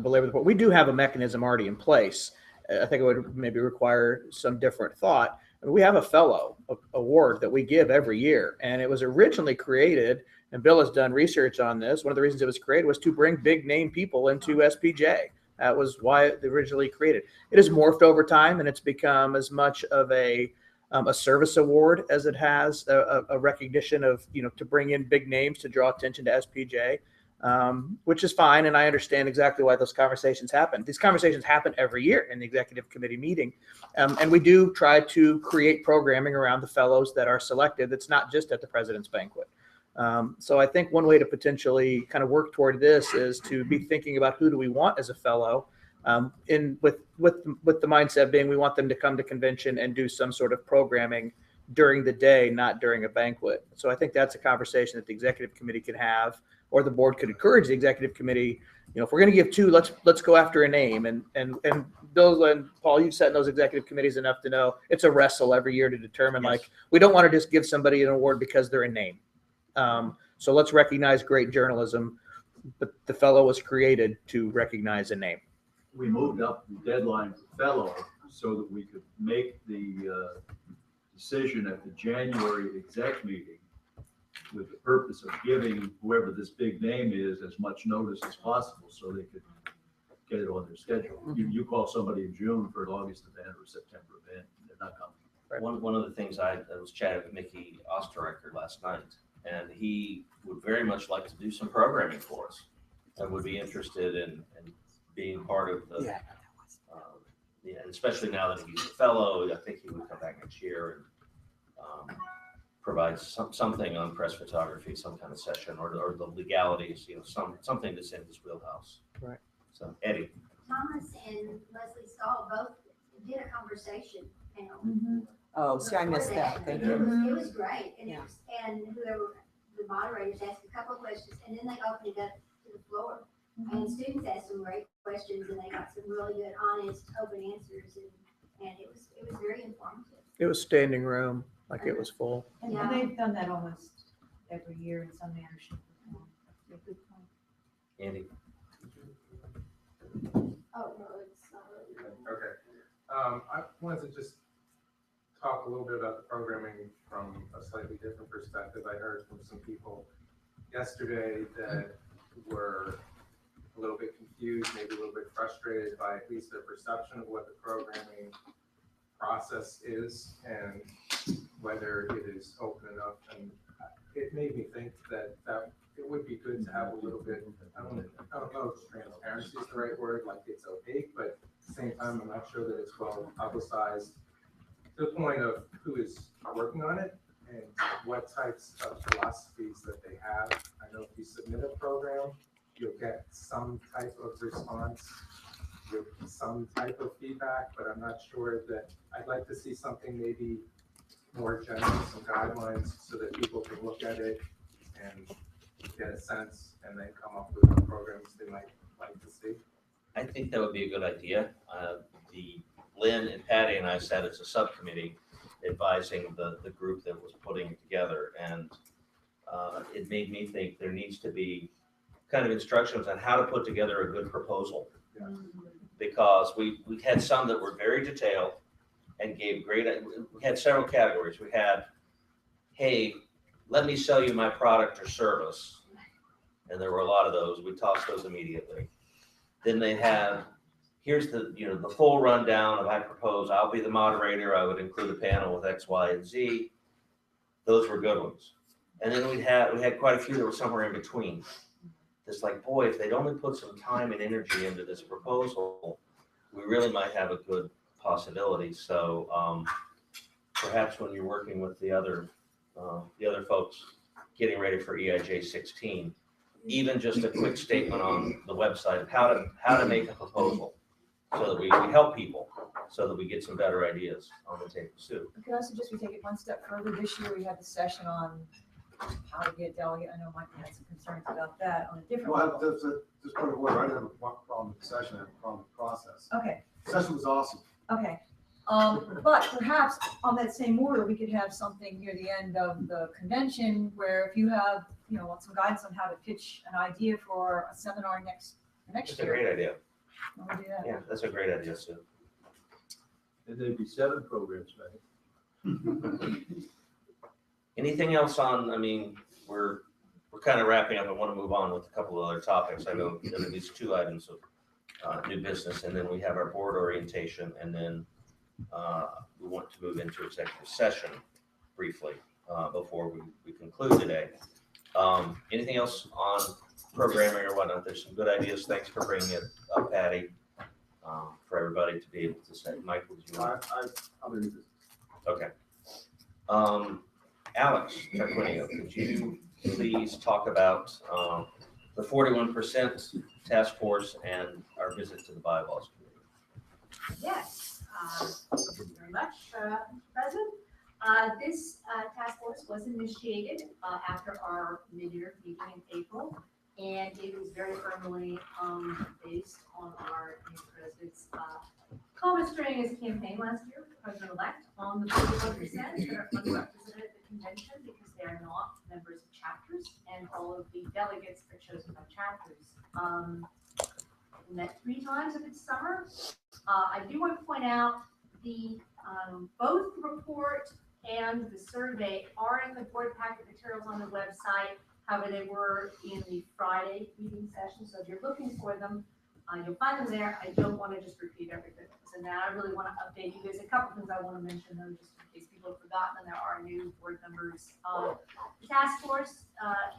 belabor the point, we do have a mechanism already in place. I think it would maybe require some different thought. We have a fellow award that we give every year, and it was originally created, and Bill has done research on this. One of the reasons it was created was to bring big name people into SPJ. That was why it originally created. It has morphed over time, and it's become as much of a service award as it has a recognition of, to bring in big names to draw attention to SPJ. Which is fine, and I understand exactly why those conversations happen. These conversations happen every year in the executive committee meeting, and we do try to create programming around the fellows that are selected that's not just at the president's banquet. So I think one way to potentially kind of work toward this is to be thinking about who do we want as a fellow, with the mindset being we want them to come to convention and do some sort of programming during the day, not during a banquet. So I think that's a conversation that the executive committee could have, or the board could encourage the executive committee. If we're going to give two, let's go after a name. And Bill and Paul, you've sat in those executive committees enough to know it's a wrestle every year to determine, we don't want to just give somebody an award because they're a name. So let's recognize great journalism, but the fellow was created to recognize a name. We moved up the deadline for fellow so that we could make the decision at the January exec meeting with the purpose of giving whoever this big name is as much notice as possible so they could get it on their schedule. You call somebody in June for an August event or a September event, they're not coming. One of the things I was chatting with Mickey Osterreicher last night, and he would very much like to do some programming for us and would be interested in being part of the, Yeah. And especially now that he's a fellow, I think he would come back next year and provide something on press photography, some kind of session, or the legalities, something that's in his wheelhouse. Right. So Eddie. Thomas and Leslie Stahl both did a conversation panel. Oh, see, I missed that. Thank you. It was great, and Yeah. and whoever, the moderators asked a couple of questions, and then they opened it up to the floor. And students asked some great questions, and they got some really good, honest, open answers, and it was very informative. It was standing room, like it was full. And Yeah. they've done that almost every year in some manner, shape, or form. Yeah, good point. Andy. Oh, no, it's not really. Okay. I wanted to just talk a little bit about the programming from a slightly different perspective. I heard from some people yesterday that were a little bit confused, maybe a little bit frustrated by at least their perception of what the programming process is and whether it is open enough. And it made me think that it would be good to have a little bit, I don't know if transparency is the right word, like it's opaque, but at the same time, I'm not sure that it's well publicized to the point of who is working on it and what types of philosophies that they have. I know if you submit a program, you'll get some type of response, you'll get some type of feedback, but I'm not sure that, I'd like to see something maybe more general, some guidelines so that people can look at it and get a sense and then come up with the programs they might like to see. I think that would be a good idea. Lynn and Patty and I sat as a subcommittee advising the group that was putting it together. And it made me think there needs to be kind of instructions on how to put together a good proposal. Yeah. Because we had some that were very detailed and gave great, we had several categories. We had, hey, let me sell you my product or service. And there were a lot of those. We tossed those immediately. Then they had, here's the full rundown of I propose, I'll be the moderator. I would include a panel with X, Y, and Z. Those were good ones. And then we had quite a few that were somewhere in between. It's like, boy, if they'd only put some time and energy into this proposal, we really might have a good possibility. So perhaps when you're working with the other folks getting ready for EIJ 16, even just a quick statement on the website of how to make a proposal so that we help people, so that we get some better ideas on the table too. We could also just take it one step further. This year, we had the session on how to get a delegate. I know Mike had some concerns about that on a different Well, level. just point of order, I didn't have a problem with the session, I have a problem with the process. Okay, The session was awesome. okay. But perhaps on that same order, we could have something near the end of the convention where if you have, want some guidance on how to pitch an idea for a seminar next That's a year. great idea. We'll do that. Yeah, that's a great idea, Sue. And there'd be 7 programs, right? Anything else on, we're kind of wrapping up. I want to move on with a couple of other topics. I know there are at least 2 items of new business, and then we have our board orientation, and then we want to move into executive session briefly before we conclude today. Anything else on programming or whatnot? There's some good ideas. Thanks for bringing it up, Patty, for everybody to be able to say. Michael, did you want? I'm in business. Okay. Alex Tarquinio, could you please talk about the 41% task force and our visit to the bylaws committee? Yes, thank you very much, Mr. President. This task force was initiated after our mid-year meeting in April, and it is very firmly based on our new president's comments during his campaign last year, President-elect, on the 41% that are underrepresented at the convention because they are not members of chapters and chapters. We met 3 times of its summer. I do want to point out both the report and the survey are in the board packet materials on the website. However, they were in the Friday meeting session, so if you're looking for them, you'll find them there. I don't want to just repeat everything. So now I really want to update you. There's a couple things I want to mention though, just in case people have forgotten, and there are new board members. The task force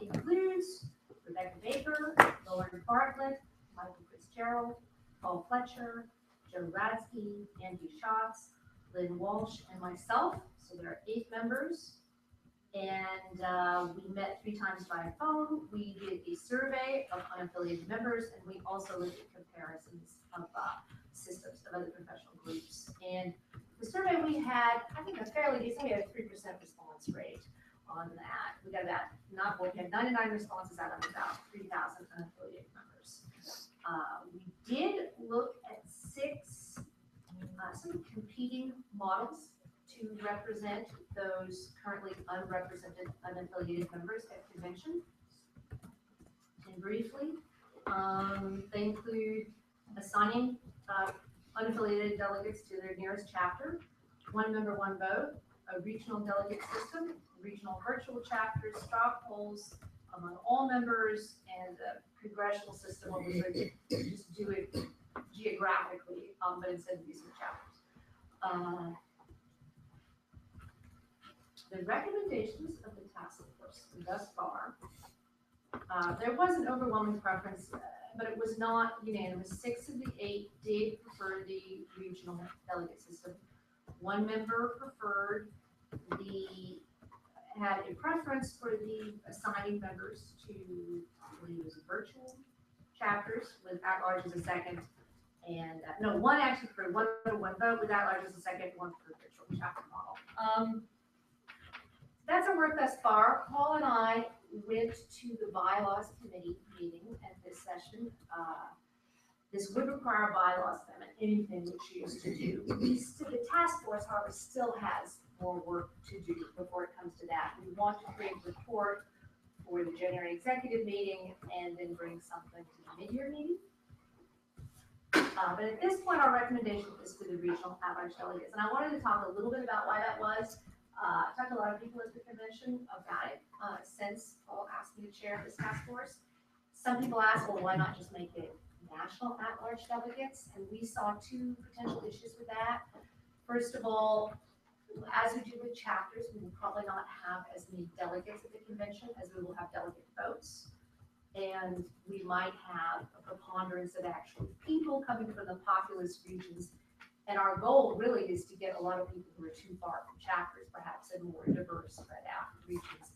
includes Rebecca Baker, Lauren Bartlett, Michael Fitzgerald, Paul Fletcher, Joe Radsky, Andy Schatz, Lynn Walsh, and myself. So there are 8 members. And we met 3 times by phone. We did a survey of unaffiliated members, and we also looked at comparisons of systems of other professional groups. And the survey we had, I think, a fairly decent. We had a 3% response rate on that. We got about we had 99 responses out of about 3,000 unaffiliated members. We did look at 6 sort of competing models to represent those currently unrepresented unaffiliated members at convention. And briefly, they include assigning unaffiliated delegates to their nearest chapter, 1 member, 1 vote, a regional delegate system, regional virtual chapters, straw polls among all members, and a congressional system where we would just do it geographically, but instead of using chapters. The recommendations of the task force thus far, there was an overwhelming preference, but it was not unanimous. 6 of the 8 did prefer the regional delegate system. 1 member had a preference for the assigning members to use virtual chapters with at-large as a second. And no, 1 actually preferred 1 vote with at-large as a second, 1 for virtual chapter model. That's our work thus far. Paul and I went to the bylaws committee meeting at this session. This would require a bylaws amendment, anything we choose to do. The task force, however, still has more work to do before it comes to that. We want to create a report for the January executive meeting and then bring something to the mid-year meeting. But at this point, our recommendation is for the regional at-large delegates. And I wanted to talk a little bit about why that was. I talked to a lot of people at the convention about it since Paul asked me to chair this task force. Some people asked, well, why not just make it national at-large delegates? And we saw 2 potential issues with that. First of all, as we do with chapters, we will probably not have as many delegates at the convention as we will have delegate votes. And we might have a preponderance of actual people coming from the populous regions. And our goal really is to get a lot of people who are too far from chapters, perhaps in more diverse, spread out regions.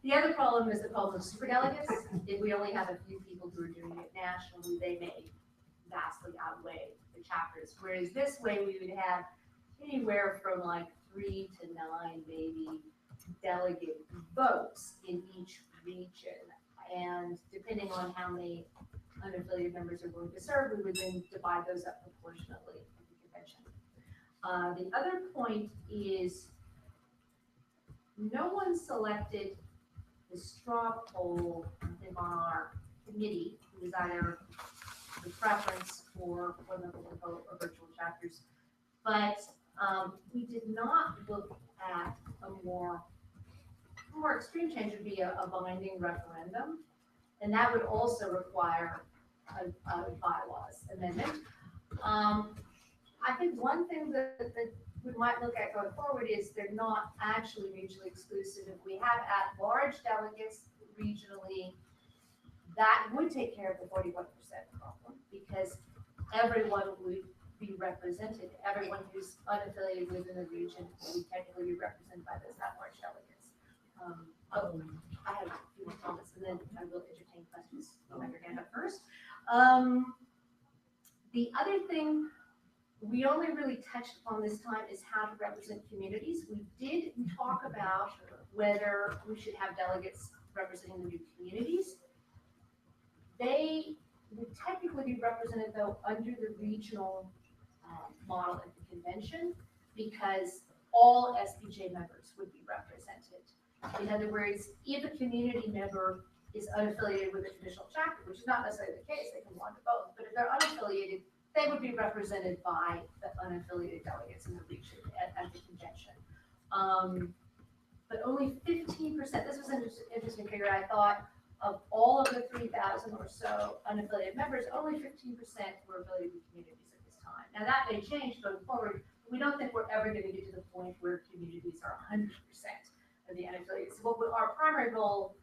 The other problem is the problem of superdelegates. If we only have a few people who are doing it nationally, they may vastly outweigh the chapters. Whereas this way, we would have anywhere from like 3 to 9 maybe delegate votes in each region. And depending on how many unaffiliated members are willing to serve, we would then divide those up proportionately at the convention. The other point is no one selected the straw poll, I think, on our committee. It was either the preference for the vote or virtual chapters. But we did not look at a more extreme change would be a binding referendum. And that would also require a bylaws amendment. I think one thing that we might look at going forward is they're not actually mutually exclusive. If we have at-large delegates regionally, that would take care of the 41% problem because everyone would be represented. Everyone who's unaffiliated within the region will technically be represented by those at-large delegates. I have a few more comments and then I will entertain questions. You have your hand up first. The other thing we only really touched upon this time is how to represent communities. We did talk about whether we should have delegates representing the new communities. They would technically be represented though under the regional model at the convention because all SPJ members would be represented. In other words, if a community member is unaffiliated with a traditional chapter, which is not necessarily the case, they can belong to both, but if they're unaffiliated, they would be represented by the unaffiliated delegates in the region at the convention. But only 15%, this was an interesting figure, I thought, of all of the 3,000 or so unaffiliated members, only 15% were affiliated with communities at this time. Now that may change going forward. We don't think we're ever going to get to the point where communities are 100% of the unaffiliated. So our primary goal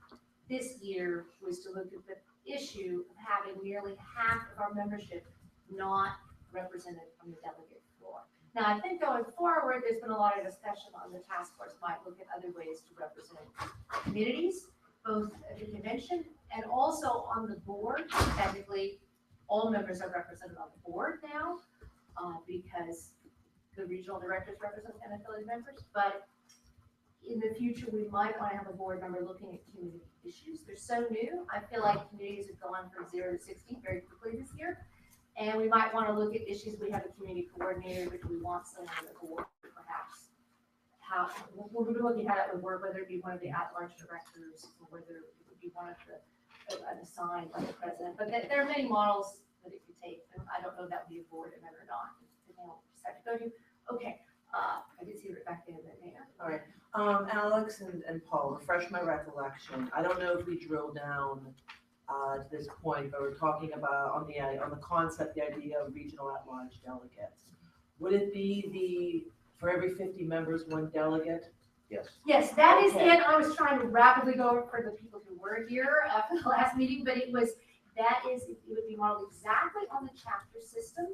this year was to look at the issue of having nearly half of our membership not represented from the delegate floor. Now, I think going forward, there's been a lot of discussion on the task force might look at other ways to represent communities, both at the convention and also on the board. Technically, all members are represented on the board now because the regional directors represent unaffiliated members. But in the future, we might want to have a board member looking at community issues. They're so new. I feel like communities have gone from 0 to 60 very quickly this year. And we might want to look at issues. We have a community coordinator, but we want someone on the board, perhaps. We'll be looking at how that would work, whether it be one of the at-large directors or whether it would be one of an assigned by the president. But there are many models that it could take. And I don't know if that would be a board member or not. Depending on what you decide to go to. Okay. I did see Rebecca in there. All right, Alex and Paul, refresh my recollection. I don't know if we drill down to this point, but we're talking about on the concept, the idea of regional at-large delegates. Would it be for every 50 members, one delegate? Yes. Yes, that is Okay. it. I was trying to rapidly go over for the people who were here for the last meeting, but it would be modeled exactly on the chapter system.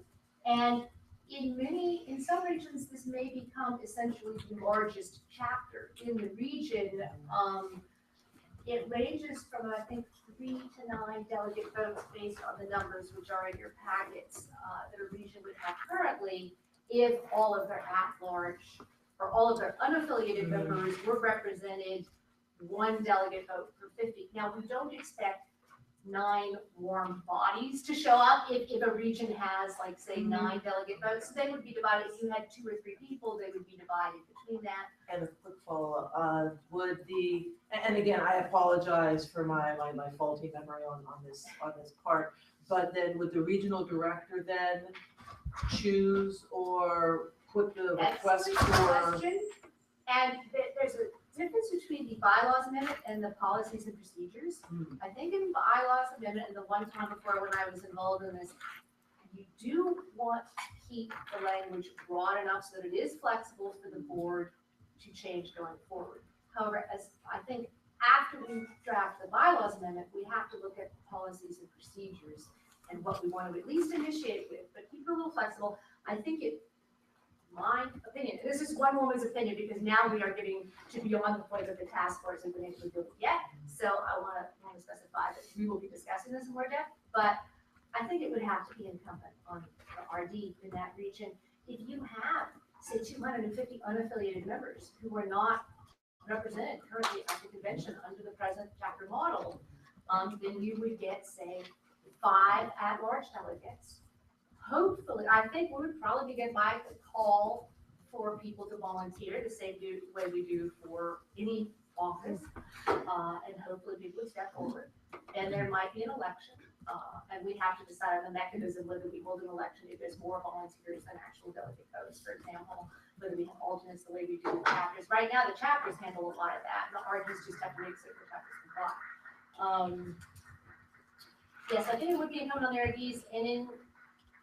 And in some regions, this may become essentially the largest chapter in the region. It ranges from, I think, 3 to 9 delegate votes based on the numbers which are in your packets that a region would have currently if all of their at-large or all of their unaffiliated members were represented 1 delegate vote for 50. Now, we don't expect 9 warm bodies to show up if a region has, like, say, 9 delegate votes. So they would be divided. If you had 2 or 3 people, they would be divided between that. And a quick follow-up, and again, I apologize for my faulty memory on this part, but then would the regional director then choose or put the request Excellent for? question. And there's a difference between the bylaws amendment and the policies and procedures. I think in bylaws amendment and the one time before when I was involved in this, you do want to keep the language broad enough so that it is flexible for the board to change going forward. However, as I think after we draft the bylaws amendment, we have to look at policies and procedures and what we want to at least initiate with, but keep it a little flexible. I think my opinion, and this is one woman's opinion because now we are getting to beyond the point that the task force has been able to do it yet. So I want to specify that we will be discussing this in more depth, but I think it would have to be incumbent on the RD in that region. If you have, say, 250 unaffiliated members who are not represented currently at the convention under the present chapter model, then you would get, say, 5 at-large delegates. Hopefully, I think we would probably begin by the call for people to volunteer the same way we do for any office, and hopefully people would step forward. And there might be an election, and we have to decide on the mechanism whether we hold an election if there's more volunteers than actual delegate votes. For example, whether we have alternates the way we do the chapters. Right now, the chapters handle a lot of that. The RDs just have to make certain the chapters comply. Yes, I think it would be incumbent on the RDs, and in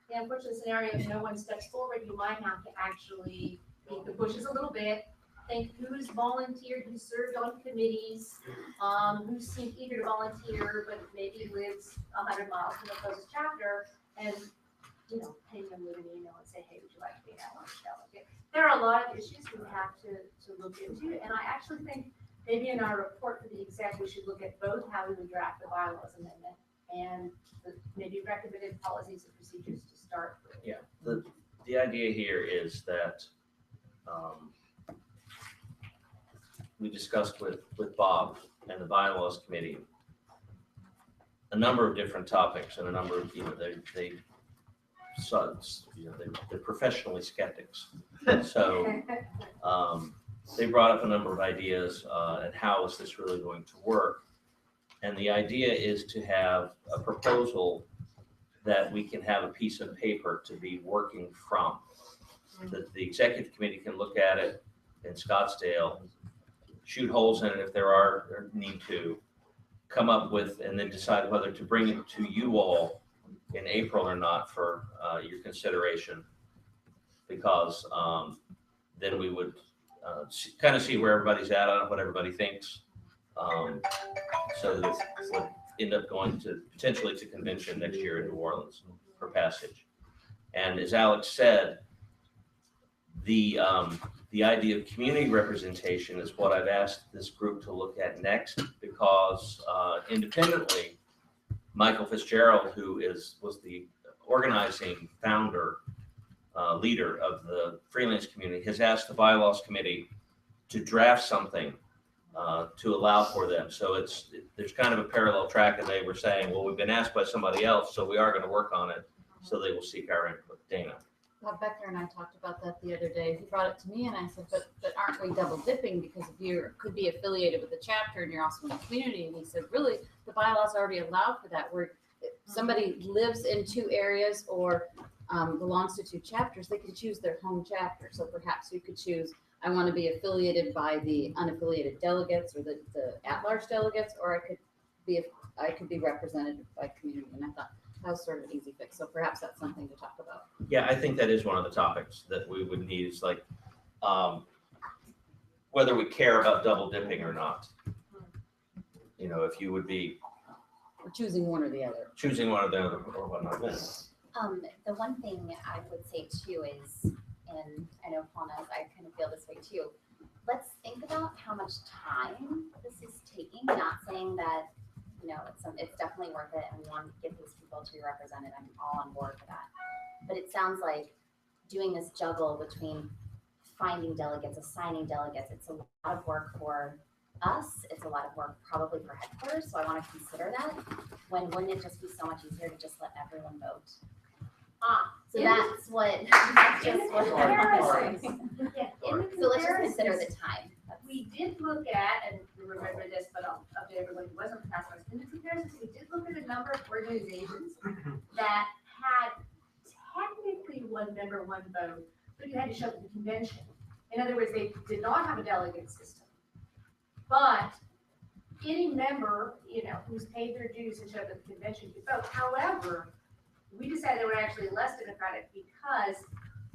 the unfortunate scenario, if no one steps forward, you might have to actually beat the bushes a little bit, think who's volunteered, who served on committees, who seemed eager to volunteer, but maybe lives 100 miles from the closest chapter, and, ping them with an email and say, hey, would you like to be an at-large delegate? There are a lot of issues we have to look into, and I actually think maybe in our report for the exec, we should look at both how we would draft the bylaws amendment and maybe recommended policies and procedures to start with. Yeah, the idea here is that we discussed with Bob and the bylaws committee a number of different topics and a number of, they're professionally skeptics. So they brought up a number of ideas and how is this really going to work? And the idea is to have a proposal that we can have a piece of paper to be working from. That the executive committee can look at it in Scottsdale, shoot holes in it if there are or need to, come up with, and then decide whether to bring it to you all in April or not for your consideration. Because then we would kind of see where everybody's at on it, what everybody thinks. So that it would end up going to potentially to convention next year in New Orleans for passage. And as Alex said, the idea of community representation is what I've asked this group to look at next, because independently, Michael Fitzgerald, who was the organizing founder, leader of the freelance community, has asked the bylaws committee to draft something to allow for them. So there's kind of a parallel track, and they were saying, well, we've been asked by somebody else, so we are going to work on it. So they will seek our input. Dana. Bob Becker and I talked about that the other day. He brought it to me and I said, but aren't we double dipping? Because if you could be affiliated with a chapter and you're also in the community. And he said, really, the bylaws already allow for that. Where if somebody lives in 2 areas or belongs to 2 chapters, they can choose their home chapter. So perhaps you could choose, I want to be affiliated by the unaffiliated delegates or the at-large delegates, or I could be represented by community. And I thought that was sort of an easy fix. So perhaps that's something to talk about. Yeah, I think that is one of the topics that we would need, is like whether we care about double dipping or not. You know, if you would be Or choosing one or the other. choosing one or the other or whatnot. The one thing I would say too is, and I know Paul knows, I kind of feel this way too. Let's think about how much time this is taking. Not saying that, you know, it's definitely worth it, and we want to get these people to be represented. I'm all on board for that. But it sounds like doing this juggle between finding delegates, assigning delegates, it's a lot of work for us. It's a lot of work probably for headquarters. So I want to consider that. When wouldn't it just be so much easier to just let everyone vote? So that's just what. So let's just consider the time. We did look at, and remember this, but I'll update everyone who wasn't past ours. In the comparisons, we did look at a number of organizations that had technically 1 member, 1 vote, but you had to show up at the convention. In other words, they did not have a delegate system. But any member, you know, who's paid their dues and showed up at the convention could vote. However, we decided they were actually less democratic because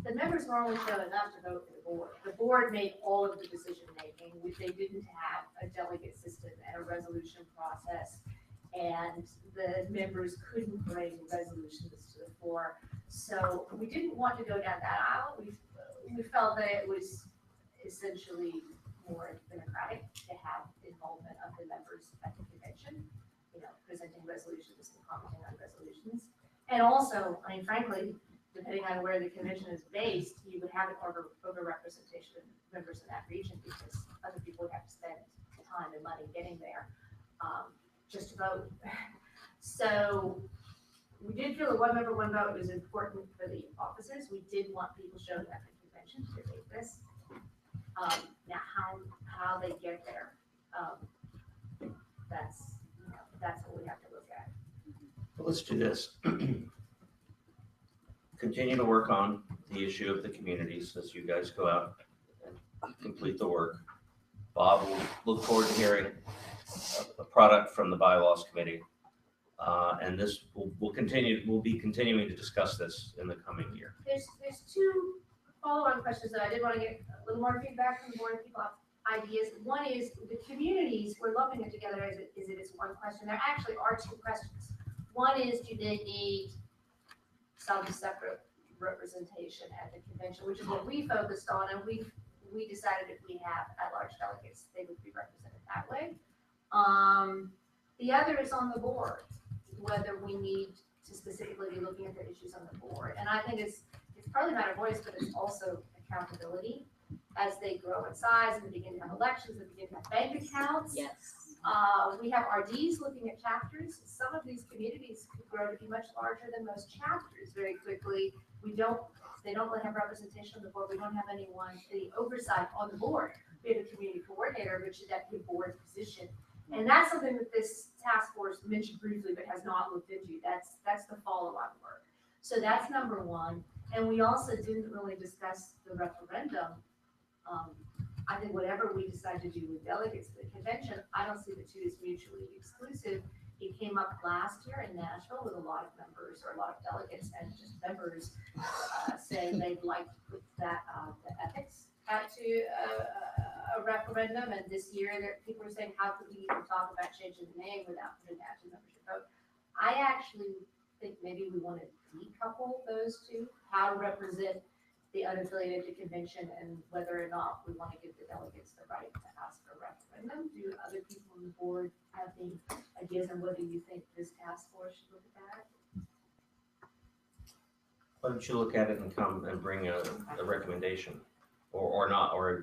the members were only showing up to vote for the board. The board made all of the decision making, which they didn't have a delegate system and a resolution process. And the members couldn't bring resolutions to the floor. So we didn't want to go down that aisle. We felt that it was essentially more democratic to have involvement of the members at the convention, you know, presenting resolutions and commenting on resolutions. And also, I mean, frankly, depending on where the convention is based, you would have an over-representation of members in that region because other people would have to spend time and money getting there just to vote. So we did feel that 1 member, 1 vote was important for the offices. We did want people showing up at the convention to make this. Now, how they get there, that's what we have to look at. Let's do this. Continue to work on the issue of the communities as you guys go out and complete the work. Bob will look forward to hearing a product from the bylaws committee. And this we'll be continuing to discuss this in the coming year. There's 2 follow-on questions that I did want to get a little more feedback from the board, people have ideas. One is the communities, we're lumping it together as it is 1 question. There actually are 2 questions. One is, do they need some separate representation at the convention, which is what we focused on, and we decided if we have at-large delegates, they would be represented that way. The other is on the board, whether we need to specifically be looking at the issues on the board. And I think it's partly a matter of voice, but it's also accountability as they grow in size and begin to have elections and begin to have bank accounts. Yes. We have RDs looking at chapters. Some of these communities could grow to be much larger than most chapters very quickly. They don't really have representation on the board. We don't have any oversight on the board. We have a community coordinator, which is at the board position. And that's something that this task force mentioned briefly, but has not looked into. That's the follow-on work. So that's number one. And we also didn't really discuss the referendum. I think whatever we decide to do with delegates to the convention, I don't see the two as mutually exclusive. It came up last year in Nashville with a lot of members or a lot of delegates and just members saying they'd like to put that, the ethics out to a referendum. And this year people are saying, how could we even talk about changing the name without putting that to membership vote? I actually think maybe we want to decouple those two, how to represent the unaffiliated to convention and whether or not we want to give the delegates the right to ask for a referendum. Do other people on the board have any ideas on whether you think this task force should look at that? Why don't you look at it and come and bring a recommendation or not, or a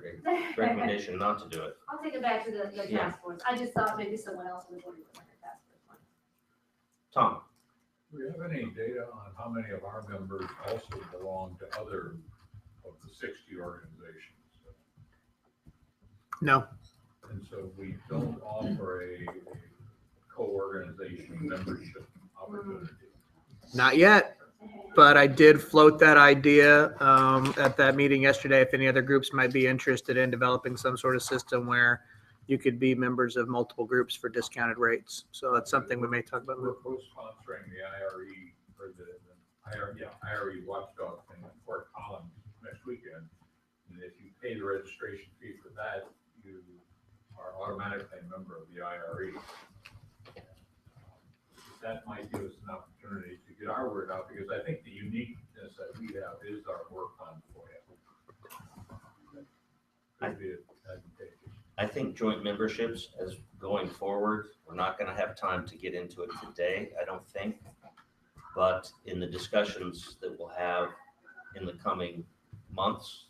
recommendation not to do it? I'll take it back to the Yeah. task force. I just thought maybe someone else on the board would like a task force one. Tom? Do we have any data on how many of our members also belong to other of the 60 organizations? No, And so we don't offer a co-organization membership opportunity. not yet. But I did float that idea at that meeting yesterday. If any other groups might be interested in developing some sort of system where you could be members of multiple groups for discounted rates. So that's something we may talk about. We're co-sponsoring the IRE or the IRE watchdog thing in Fort Collins next weekend. And if you pay the registration fee for that, you are automatically a member of the IRE. That might give us an opportunity to get our word out, because I think the uniqueness that we have is our work on FOIA. Could be advantageous. I think joint memberships as going forward, we're not going to have time to get into it today, I don't think. But in the discussions that we'll have in the coming months,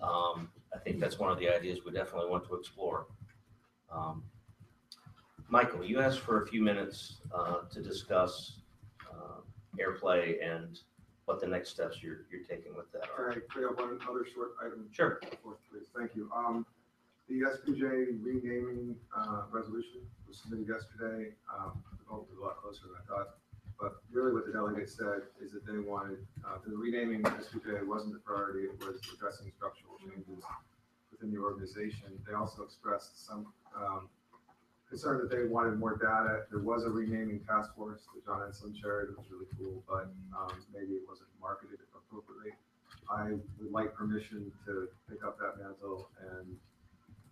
I think that's one of the ideas we definitely want to explore. Michael, you asked for a few minutes to discuss airplay and what the next steps you're taking with that are. Can I bring up one other short item? Sure. Please, thank you. The SPJ renaming resolution was submitted yesterday. The vote was a lot closer than I thought. But really what the delegates said is that they wanted, the renaming SPJ wasn't the priority, it was addressing structural changes within the organization. They also expressed some concern that they wanted more data. There was a renaming task force that John Enslin chaired. It was really cool, but maybe it wasn't marketed appropriately. I would like permission to pick up that mantle and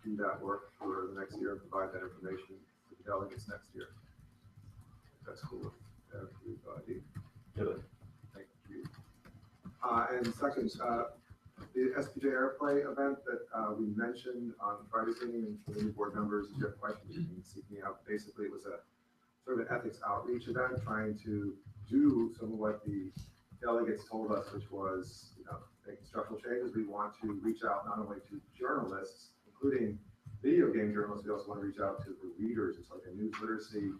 do that work for the next year and provide that information to the delegates next year. That's cool. Do it. Thank you. And second, the SPJ Airplay event that we mentioned on Friday's meeting, and for the new board members, if you have questions, you can seek me out. Basically, it was a sort of an ethics outreach event trying to do some of what the delegates told us, which was, making structural changes. We want to reach out not only to journalists, including video game journalists, we also want to reach out to the readers. It's like a news literacy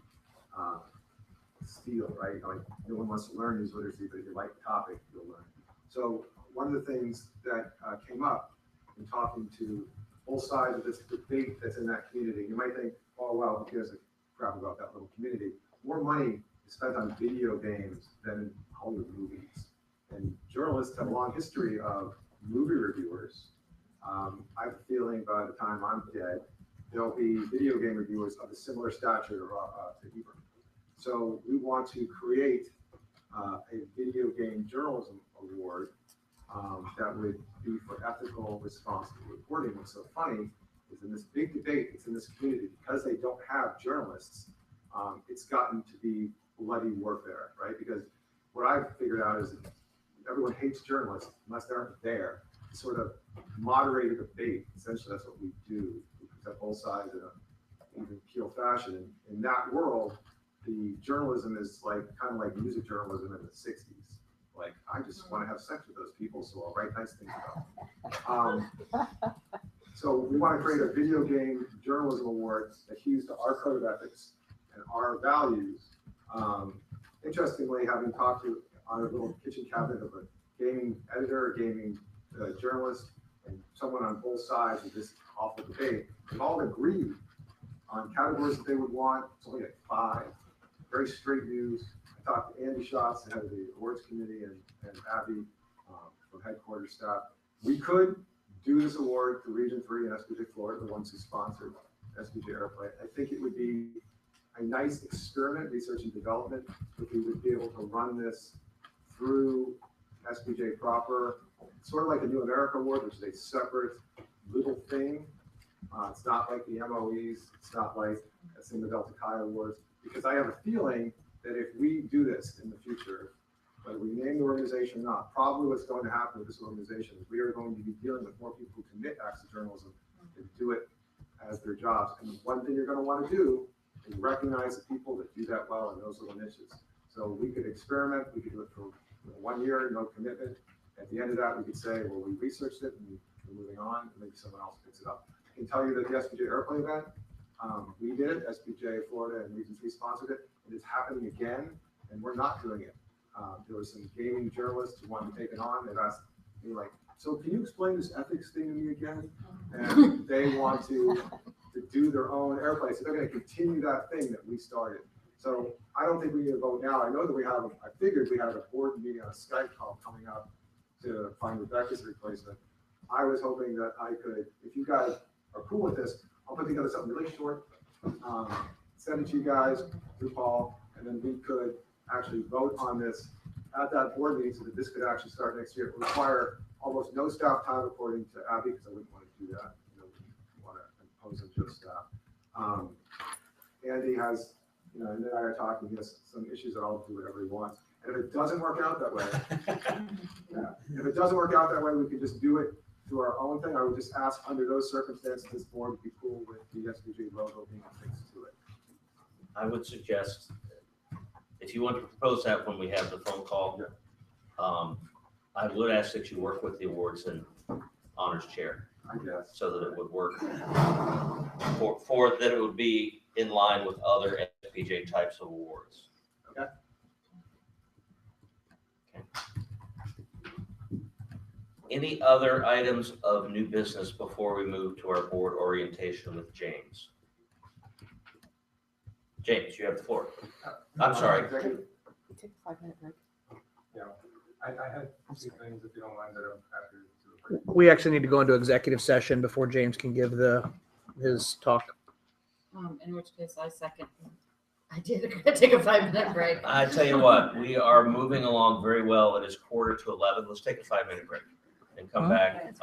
steal, right? Like no one wants to learn news literacy, but if you like the topic, you'll learn. So one of the things that came up in talking to both sides of this debate that's in that community, you might think, oh, well, who gives a crap about that little community? More money is spent on video games than in Hollywood movies. And journalists have a long history of movie reviewers. I have a feeling by the time I'm dead, there'll be video game reviewers of a similar stature to Ebert. So we want to create a video game journalism award that would be for ethical, responsible reporting. What's so funny is in this big debate that's in this community, because they don't have journalists, it's gotten to be bloody warfare, right? Because what I've figured out is that everyone hates journalists unless they aren't there to sort of moderate a debate. Essentially, that's what we do. We present both sides in an even keel fashion. In that world, the journalism is like kind of like music journalism in the 60s. Like, I just want to have sex with those people, so I'll write nice things about them. So we want to create a video game journalism award that hews to our code of ethics and our values. Interestingly, having talked to our little kitchen cabinet of a gaming editor, a gaming journalist, and someone on both sides of this awful debate, we've all agreed on categories that they would want. It's only like 5, very straight views. I talked to Andy Schatz, the head of the awards committee, and Abby from headquarters staff. We could do this award to Region 3 and SPJ Florida, the ones who sponsored SPJ Airplay. I think it would be a nice experiment, research and development, if we would be able to run this through SPJ proper, sort of like the New America Award, which is a separate little thing. It's not like the MOEs, it's not like the Delta Chi Awards, because I have a feeling that if we do this in the future, whether we name the organization or not, probably what's going to happen with this organization is we are going to be dealing with more people who commit acts of journalism and do it as their jobs. And one thing you're going to want to do is recognize the people that do that well in those little niches. So we could experiment, we could do it for 1 year, no commitment. At the end of that, we could say, well, we researched it and we're moving on, and maybe someone else picks it up. I can tell you that the SPJ Airplay event, we did it, SPJ Florida and Region 3 sponsored it. It is happening again, and we're not doing it. There were some gaming journalists who wanted to take it on. They've asked me, like, so can you explain this ethics thing to me again? And they want to do their own airplay. So they're going to continue that thing that we started. So I don't think we need to vote now. I know that I figured we had a board meeting on a Skype call coming up to find Rebecca's replacement. I was hoping that I could, if you guys are cool with this, I'll put together something really short, send it to you guys through Paul, and then we could actually vote on this at that board meeting so that this could actually start next year. It would require almost no staff time according to Abby, because I wouldn't want to do that. You know, we want to impose it just staff. Andy has, and then I are talking, he has some issues that I'll do whatever he wants. And if it doesn't work out that way, if it doesn't work out that way, we could just do it through our own thing. I would just ask, under those circumstances, this board would be cool with the SPJ logo being affixed to it. I would suggest, if you want to propose that when we have the phone call, I would ask that you work with the awards and honors chair. I guess. So that it would work for that it would be in line with other SPJ types of awards. Okay. Any other items of new business before we move to our board orientation with James? James, you have the floor. I'm sorry. Take a 5-minute break. Yeah, I had 2 things, if you don't mind, that I'm happy to. We actually need to go into executive session before James can give his talk. In which case I second. I did take a 5-minute break. I tell you what, we are moving along very well. It is 10:45. Let's take a 5-minute break and come back.